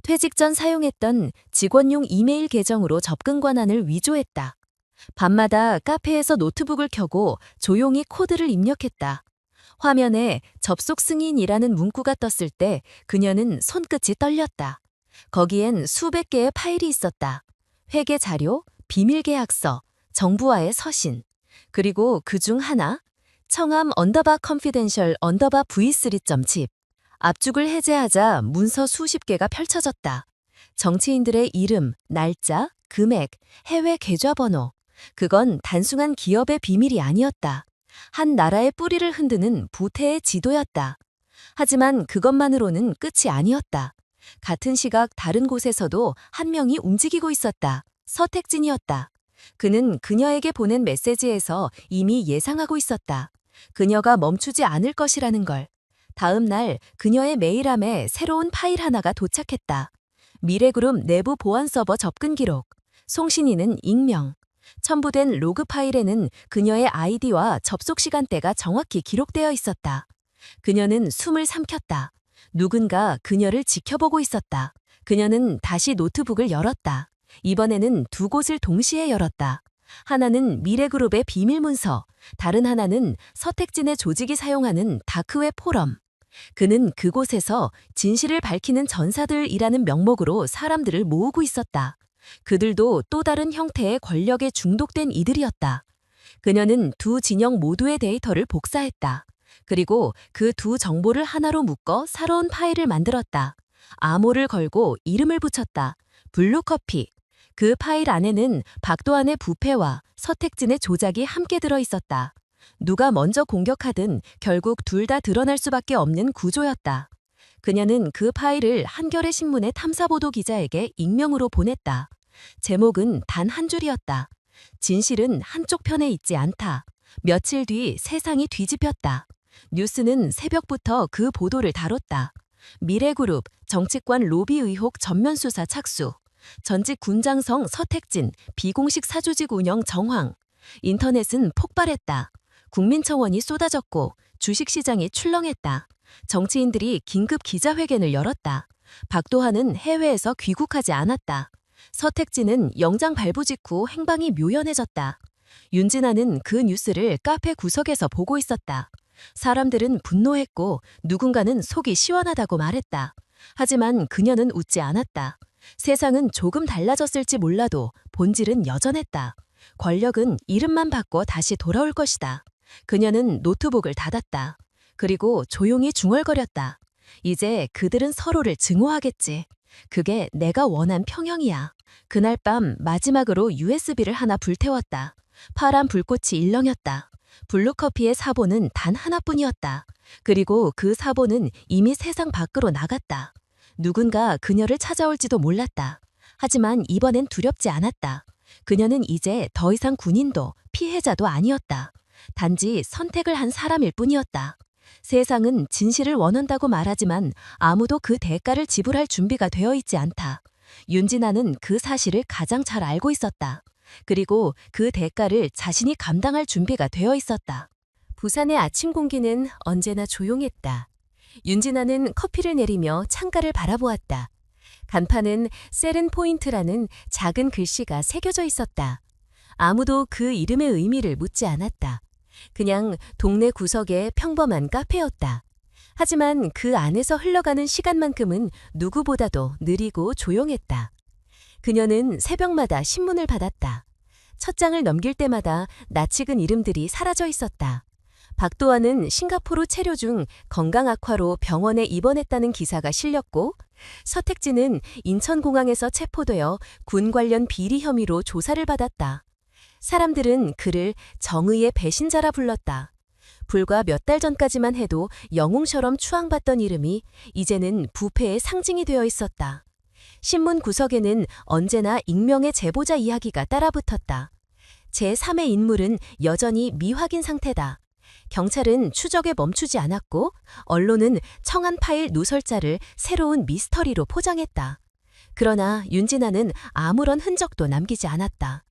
퇴직 전 사용했던 직원용 이메일 계정으로 접근 권한을 위조했다. 밤마다 카페에서 노트북을 켜고 조용히 코드를 입력했다. 화면에 접속 승인이라는 문구가 떴을 때 그녀는 손끝이 떨렸다. 거기엔 수백 개의 파일이 있었다. 회계 자료, 비밀 계약서, 정부와의 서신. 그리고 그중 하나, 청함 _confidential v3.zip. 압축을 해제하자 문서 수십 개가 펼쳐졌다. 정치인들의 이름, 날짜, 금액, 해외 계좌번호. 그건 단순한 기업의 비밀이 아니었다. 한 나라의 뿌리를 흔드는 부태의 지도였다. 하지만 그것만으로는 끝이 아니었다. 같은 시각 다른 곳에서도 한 명이 움직이고 있었다. 서택진이었다. 그는 그녀에게 보낸 메시지에서 이미 예상하고 있었다. 그녀가 멈추지 않을 것이라는 걸. 다음 날 그녀의 메일함에 새로운 파일 하나가 도착했다. 미래그룹 내부 보안 서버 접근 기록. 송신이는 익명. 첨부된 로그 파일에는 그녀의 아이디와 접속 시간대가 정확히 기록되어 있었다. 그녀는 숨을 삼켰다. 누군가 그녀를 지켜보고 있었다. 그녀는 다시 노트북을 열었다. 이번에는 두 곳을 동시에 열었다. 하나는 미래그룹의 비밀 문서, 다른 하나는 서택진의 조직이 사용하는 다크웹 포럼. 그는 그곳에서 진실을 밝히는 전사들이라는 명목으로 사람들을 모으고 있었다. 그들도 또 다른 형태의 권력에 중독된 이들이었다. 그녀는 두 진영 모두의 데이터를 복사했다. 그리고 그 두 정보를 하나로 묶어 새로운 파일을 만들었다. 암호를 걸고 이름을 붙였다. 블루커피. 그 파일 안에는 박도환의 부패와 서택진의 조작이 함께 들어있었다. 누가 먼저 공격하든 결국 둘 다 드러날 수밖에 없는 구조였다. 그녀는 그 파일을 한겨레 신문의 탐사보도 기자에게 익명으로 보냈다. 제목은 단 한 줄이었다. 진실은 한쪽 편에 있지 않다. 며칠 뒤 세상이 뒤집혔다. 뉴스는 새벽부터 그 보도를 다뤘다. 미래그룹, 정치권 로비 의혹 전면 수사 착수. 전직 군장성 서택진, 비공식 사조직 운영 정황. 인터넷은 폭발했다. 국민청원이 쏟아졌고 주식시장이 출렁했다. 정치인들이 긴급 기자회견을 열었다. 박도환은 해외에서 귀국하지 않았다. 서택진은 영장 발부 직후 행방이 묘연해졌다. 윤진아는 그 뉴스를 카페 구석에서 보고 있었다. 사람들은 분노했고 누군가는 속이 시원하다고 말했다. 하지만 그녀는 웃지 않았다. 세상은 조금 달라졌을지 몰라도 본질은 여전했다. 권력은 이름만 바꿔 다시 돌아올 것이다. 그녀는 노트북을 닫았다. 그리고 조용히 중얼거렸다. 이제 그들은 서로를 증오하겠지. 그게 내가 원한 평형이야. 그날 밤 마지막으로 USB를 하나 불태웠다. 파란 불꽃이 일렁였다. 블루커피의 사본은 단 하나뿐이었다. 그리고 그 사본은 이미 세상 밖으로 나갔다. 누군가 그녀를 찾아올지도 몰랐다. 하지만 이번엔 두렵지 않았다. 그녀는 이제 더 이상 군인도 피해자도 아니었다. 단지 선택을 한 사람일 뿐이었다. 세상은 진실을 원한다고 말하지만 아무도 그 대가를 지불할 준비가 되어 있지 않다. 윤진아는 그 사실을 가장 잘 알고 있었다. 그리고 그 대가를 자신이 감당할 준비가 되어 있었다. 부산의 아침 공기는 언제나 조용했다. 윤진아는 커피를 내리며 창가를 바라보았다. 간판은 세른 포인트라는 작은 글씨가 새겨져 있었다. 아무도 그 이름의 의미를 묻지 않았다. 그냥 동네 구석의 평범한 카페였다. 하지만 그 안에서 흘러가는 시간만큼은 누구보다도 느리고 조용했다. 그녀는 새벽마다 신문을 받았다. 첫 장을 넘길 때마다 낯익은 이름들이 사라져 있었다. 박도환은 싱가포르 체류 중 건강 악화로 병원에 입원했다는 기사가 실렸고, 서택진은 인천공항에서 체포되어 군 관련 비리 혐의로 조사를 받았다. 사람들은 그를 정의의 배신자라 불렀다. 불과 몇 달 전까지만 해도 영웅처럼 추앙받던 이름이 이제는 부패의 상징이 되어 있었다. 신문 구석에는 언제나 익명의 제보자 이야기가 따라붙었다. 제3의 인물은 여전히 미확인 상태다. 경찰은 추적에 멈추지 않았고 언론은 청한 파일 누설자를 새로운 미스터리로 포장했다. 그러나 윤진아는 아무런 흔적도 남기지 않았다.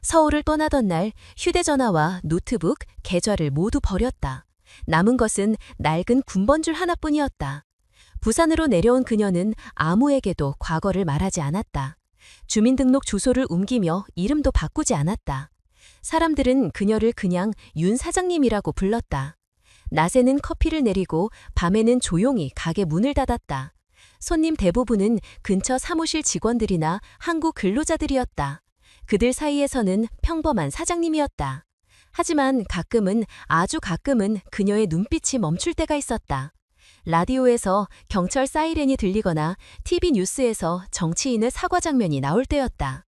서울을 떠나던 날 휴대전화와 노트북, 계좌를 모두 버렸다. 남은 것은 낡은 군번줄 하나뿐이었다. 부산으로 내려온 그녀는 아무에게도 과거를 말하지 않았다. 주민등록 주소를 옮기며 이름도 바꾸지 않았다. 사람들은 그녀를 그냥 윤 사장님이라고 불렀다. 낮에는 커피를 내리고 밤에는 조용히 가게 문을 닫았다. 손님 대부분은 근처 사무실 직원들이나 한국 근로자들이었다. 그들 사이에서는 평범한 사장님이었다. 하지만 가끔은, 아주 가끔은 그녀의 눈빛이 멈출 때가 있었다. 라디오에서 경찰 사이렌이 들리거나 TV 뉴스에서 정치인의 사과 장면이 나올 때였다.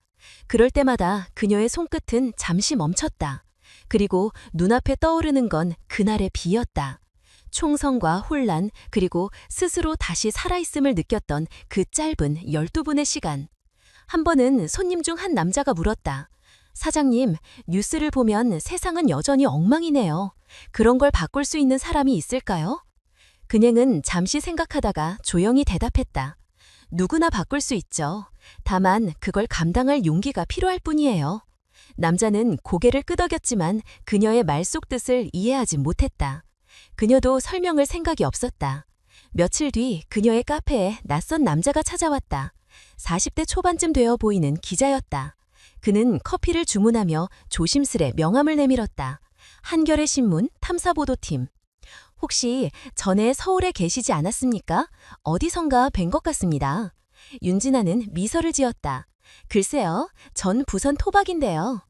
그럴 때마다 그녀의 손끝은 잠시 멈췄다. 그리고 눈앞에 떠오르는 건 그날의 비였다. 총성과 혼란, 그리고 스스로 다시 살아있음을 느꼈던 그 짧은 12분의 시간. 한 번은 손님 중 한 남자가 물었다. 사장님, 뉴스를 보면 세상은 여전히 엉망이네요. 그런 걸 바꿀 수 있는 사람이 있을까요? 그녀는 잠시 생각하다가 조용히 대답했다. 누구나 바꿀 수 있죠. 다만 그걸 감당할 용기가 필요할 뿐이에요. 남자는 고개를 끄덕였지만 그녀의 말 속 뜻을 이해하지 못했다. 그녀도 설명을 생각이 없었다. 며칠 뒤 그녀의 카페에 낯선 남자가 찾아왔다. 40대 초반쯤 되어 보이는 기자였다. 그는 커피를 주문하며 조심스레 명함을 내밀었다. 한겨레 신문 탐사보도팀. 혹시 전에 서울에 계시지 않았습니까? 어디선가 뵌 것 같습니다. 윤진아는 미소를 지었다. 글쎄요, 전 부선 토박인데요.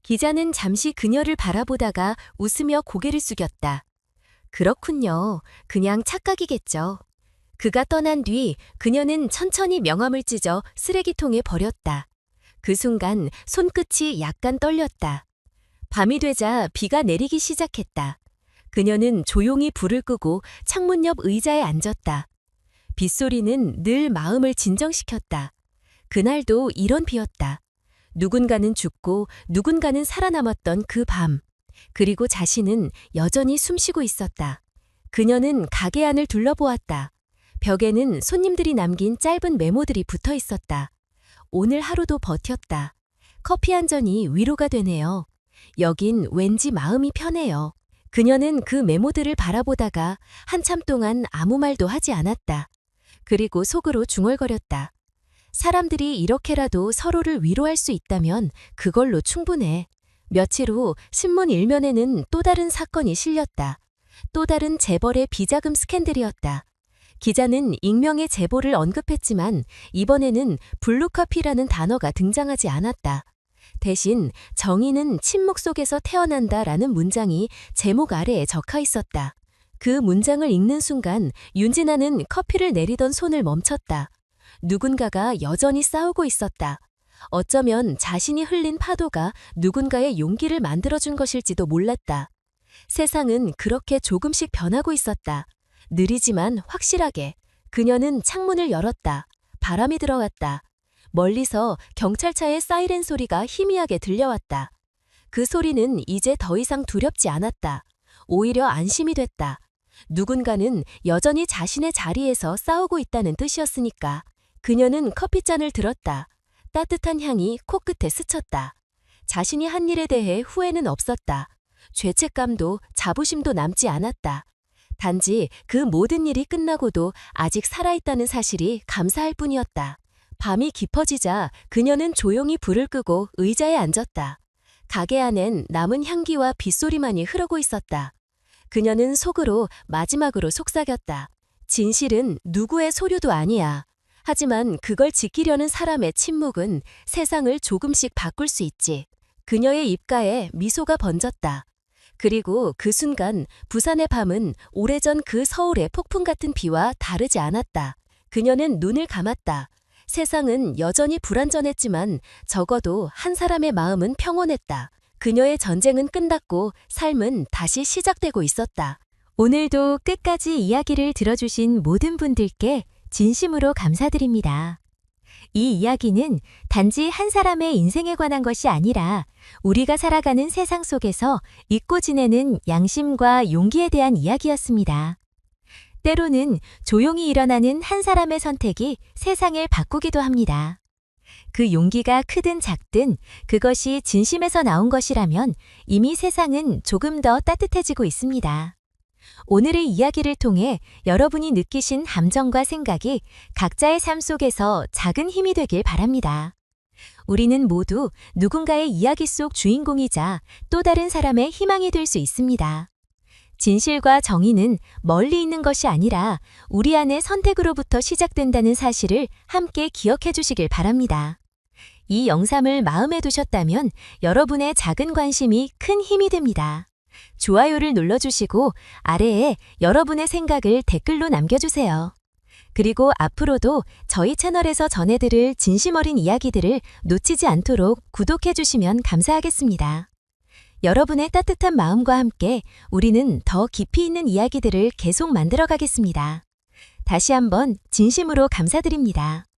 기자는 잠시 그녀를 바라보다가 웃으며 고개를 숙였다. 그렇군요. 그냥 착각이겠죠. 그가 떠난 뒤 그녀는 천천히 명함을 찢어 쓰레기통에 버렸다. 그 순간 손끝이 약간 떨렸다. 밤이 되자 비가 내리기 시작했다. 그녀는 조용히 불을 끄고 창문 옆 의자에 앉았다. 빗소리는 늘 마음을 진정시켰다. 그날도 이런 비였다. 누군가는 죽고 누군가는 살아남았던 그 밤. 그리고 자신은 여전히 숨쉬고 있었다. 그녀는 가게 안을 둘러보았다. 벽에는 손님들이 남긴 짧은 메모들이 붙어 있었다. 오늘 하루도 버텼다. 커피 한 잔이 위로가 되네요. 여긴 왠지 마음이 편해요. 그녀는 그 메모들을 바라보다가 한참 동안 아무 말도 하지 않았다. 그리고 속으로 중얼거렸다. 사람들이 이렇게라도 서로를 위로할 수 있다면 그걸로 충분해. 며칠 후 신문 일면에는 또 다른 사건이 실렸다. 또 다른 재벌의 비자금 스캔들이었다. 기자는 익명의 제보를 언급했지만 이번에는 블루커피라는 단어가 등장하지 않았다. 대신 정의는 침묵 속에서 태어난다라는 문장이 제목 아래에 적혀 있었다. 그 문장을 읽는 순간 윤진아는 커피를 내리던 손을 멈췄다. 누군가가 여전히 싸우고 있었다. 어쩌면 자신이 흘린 파도가 누군가의 용기를 만들어준 것일지도 몰랐다. 세상은 그렇게 조금씩 변하고 있었다. 느리지만 확실하게. 그녀는 창문을 열었다. 바람이 들어왔다. 멀리서 경찰차의 사이렌 소리가 희미하게 들려왔다. 그 소리는 이제 더 이상 두렵지 않았다. 오히려 안심이 됐다. 누군가는 여전히 자신의 자리에서 싸우고 있다는 뜻이었으니까. 그녀는 커피잔을 들었다. 따뜻한 향이 코끝에 스쳤다. 자신이 한 일에 대해 후회는 없었다. 죄책감도 자부심도 남지 않았다. 단지 그 모든 일이 끝나고도 아직 살아있다는 사실이 감사할 뿐이었다. 밤이 깊어지자 그녀는 조용히 불을 끄고 의자에 앉았다. 가게 안엔 남은 향기와 빗소리만이 흐르고 있었다. 그녀는 속으로 마지막으로 속삭였다. 진실은 누구의 소류도 아니야. 하지만 그걸 지키려는 사람의 침묵은 세상을 조금씩 바꿀 수 있지. 그녀의 입가에 미소가 번졌다. 그리고 그 순간 부산의 밤은 오래전 그 서울의 폭풍 같은 비와 다르지 않았다. 그녀는 눈을 감았다. 세상은 여전히 불안전했지만 적어도 한 사람의 마음은 평온했다. 그녀의 전쟁은 끝났고 삶은 다시 시작되고 있었다. 오늘도 끝까지 이야기를 들어주신 모든 분들께 진심으로 감사드립니다. 이 이야기는 단지 한 사람의 인생에 관한 것이 아니라 우리가 살아가는 세상 속에서 잊고 지내는 양심과 용기에 대한 이야기였습니다. 때로는 조용히 일어나는 한 사람의 선택이 세상을 바꾸기도 합니다. 그 용기가 크든 작든 그것이 진심에서 나온 것이라면 이미 세상은 조금 더 따뜻해지고 있습니다. 오늘의 이야기를 통해 여러분이 느끼신 감정과 생각이 각자의 삶 속에서 작은 힘이 되길 바랍니다. 우리는 모두 누군가의 이야기 속 주인공이자 또 다른 사람의 희망이 될 수 있습니다. 진실과 정의는 멀리 있는 것이 아니라 우리 안의 선택으로부터 시작된다는 사실을 함께 기억해 주시길 바랍니다. 이 영상을 마음에 두셨다면 여러분의 작은 관심이 큰 힘이 됩니다. 좋아요를 눌러주시고 아래에 여러분의 생각을 댓글로 남겨주세요. 그리고 앞으로도 저희 채널에서 전해드릴 진심 어린 이야기들을 놓치지 않도록 구독해주시면 감사하겠습니다. 여러분의 따뜻한 마음과 함께 우리는 더 깊이 있는 이야기들을 계속 만들어 가겠습니다. 다시 한번 진심으로 감사드립니다.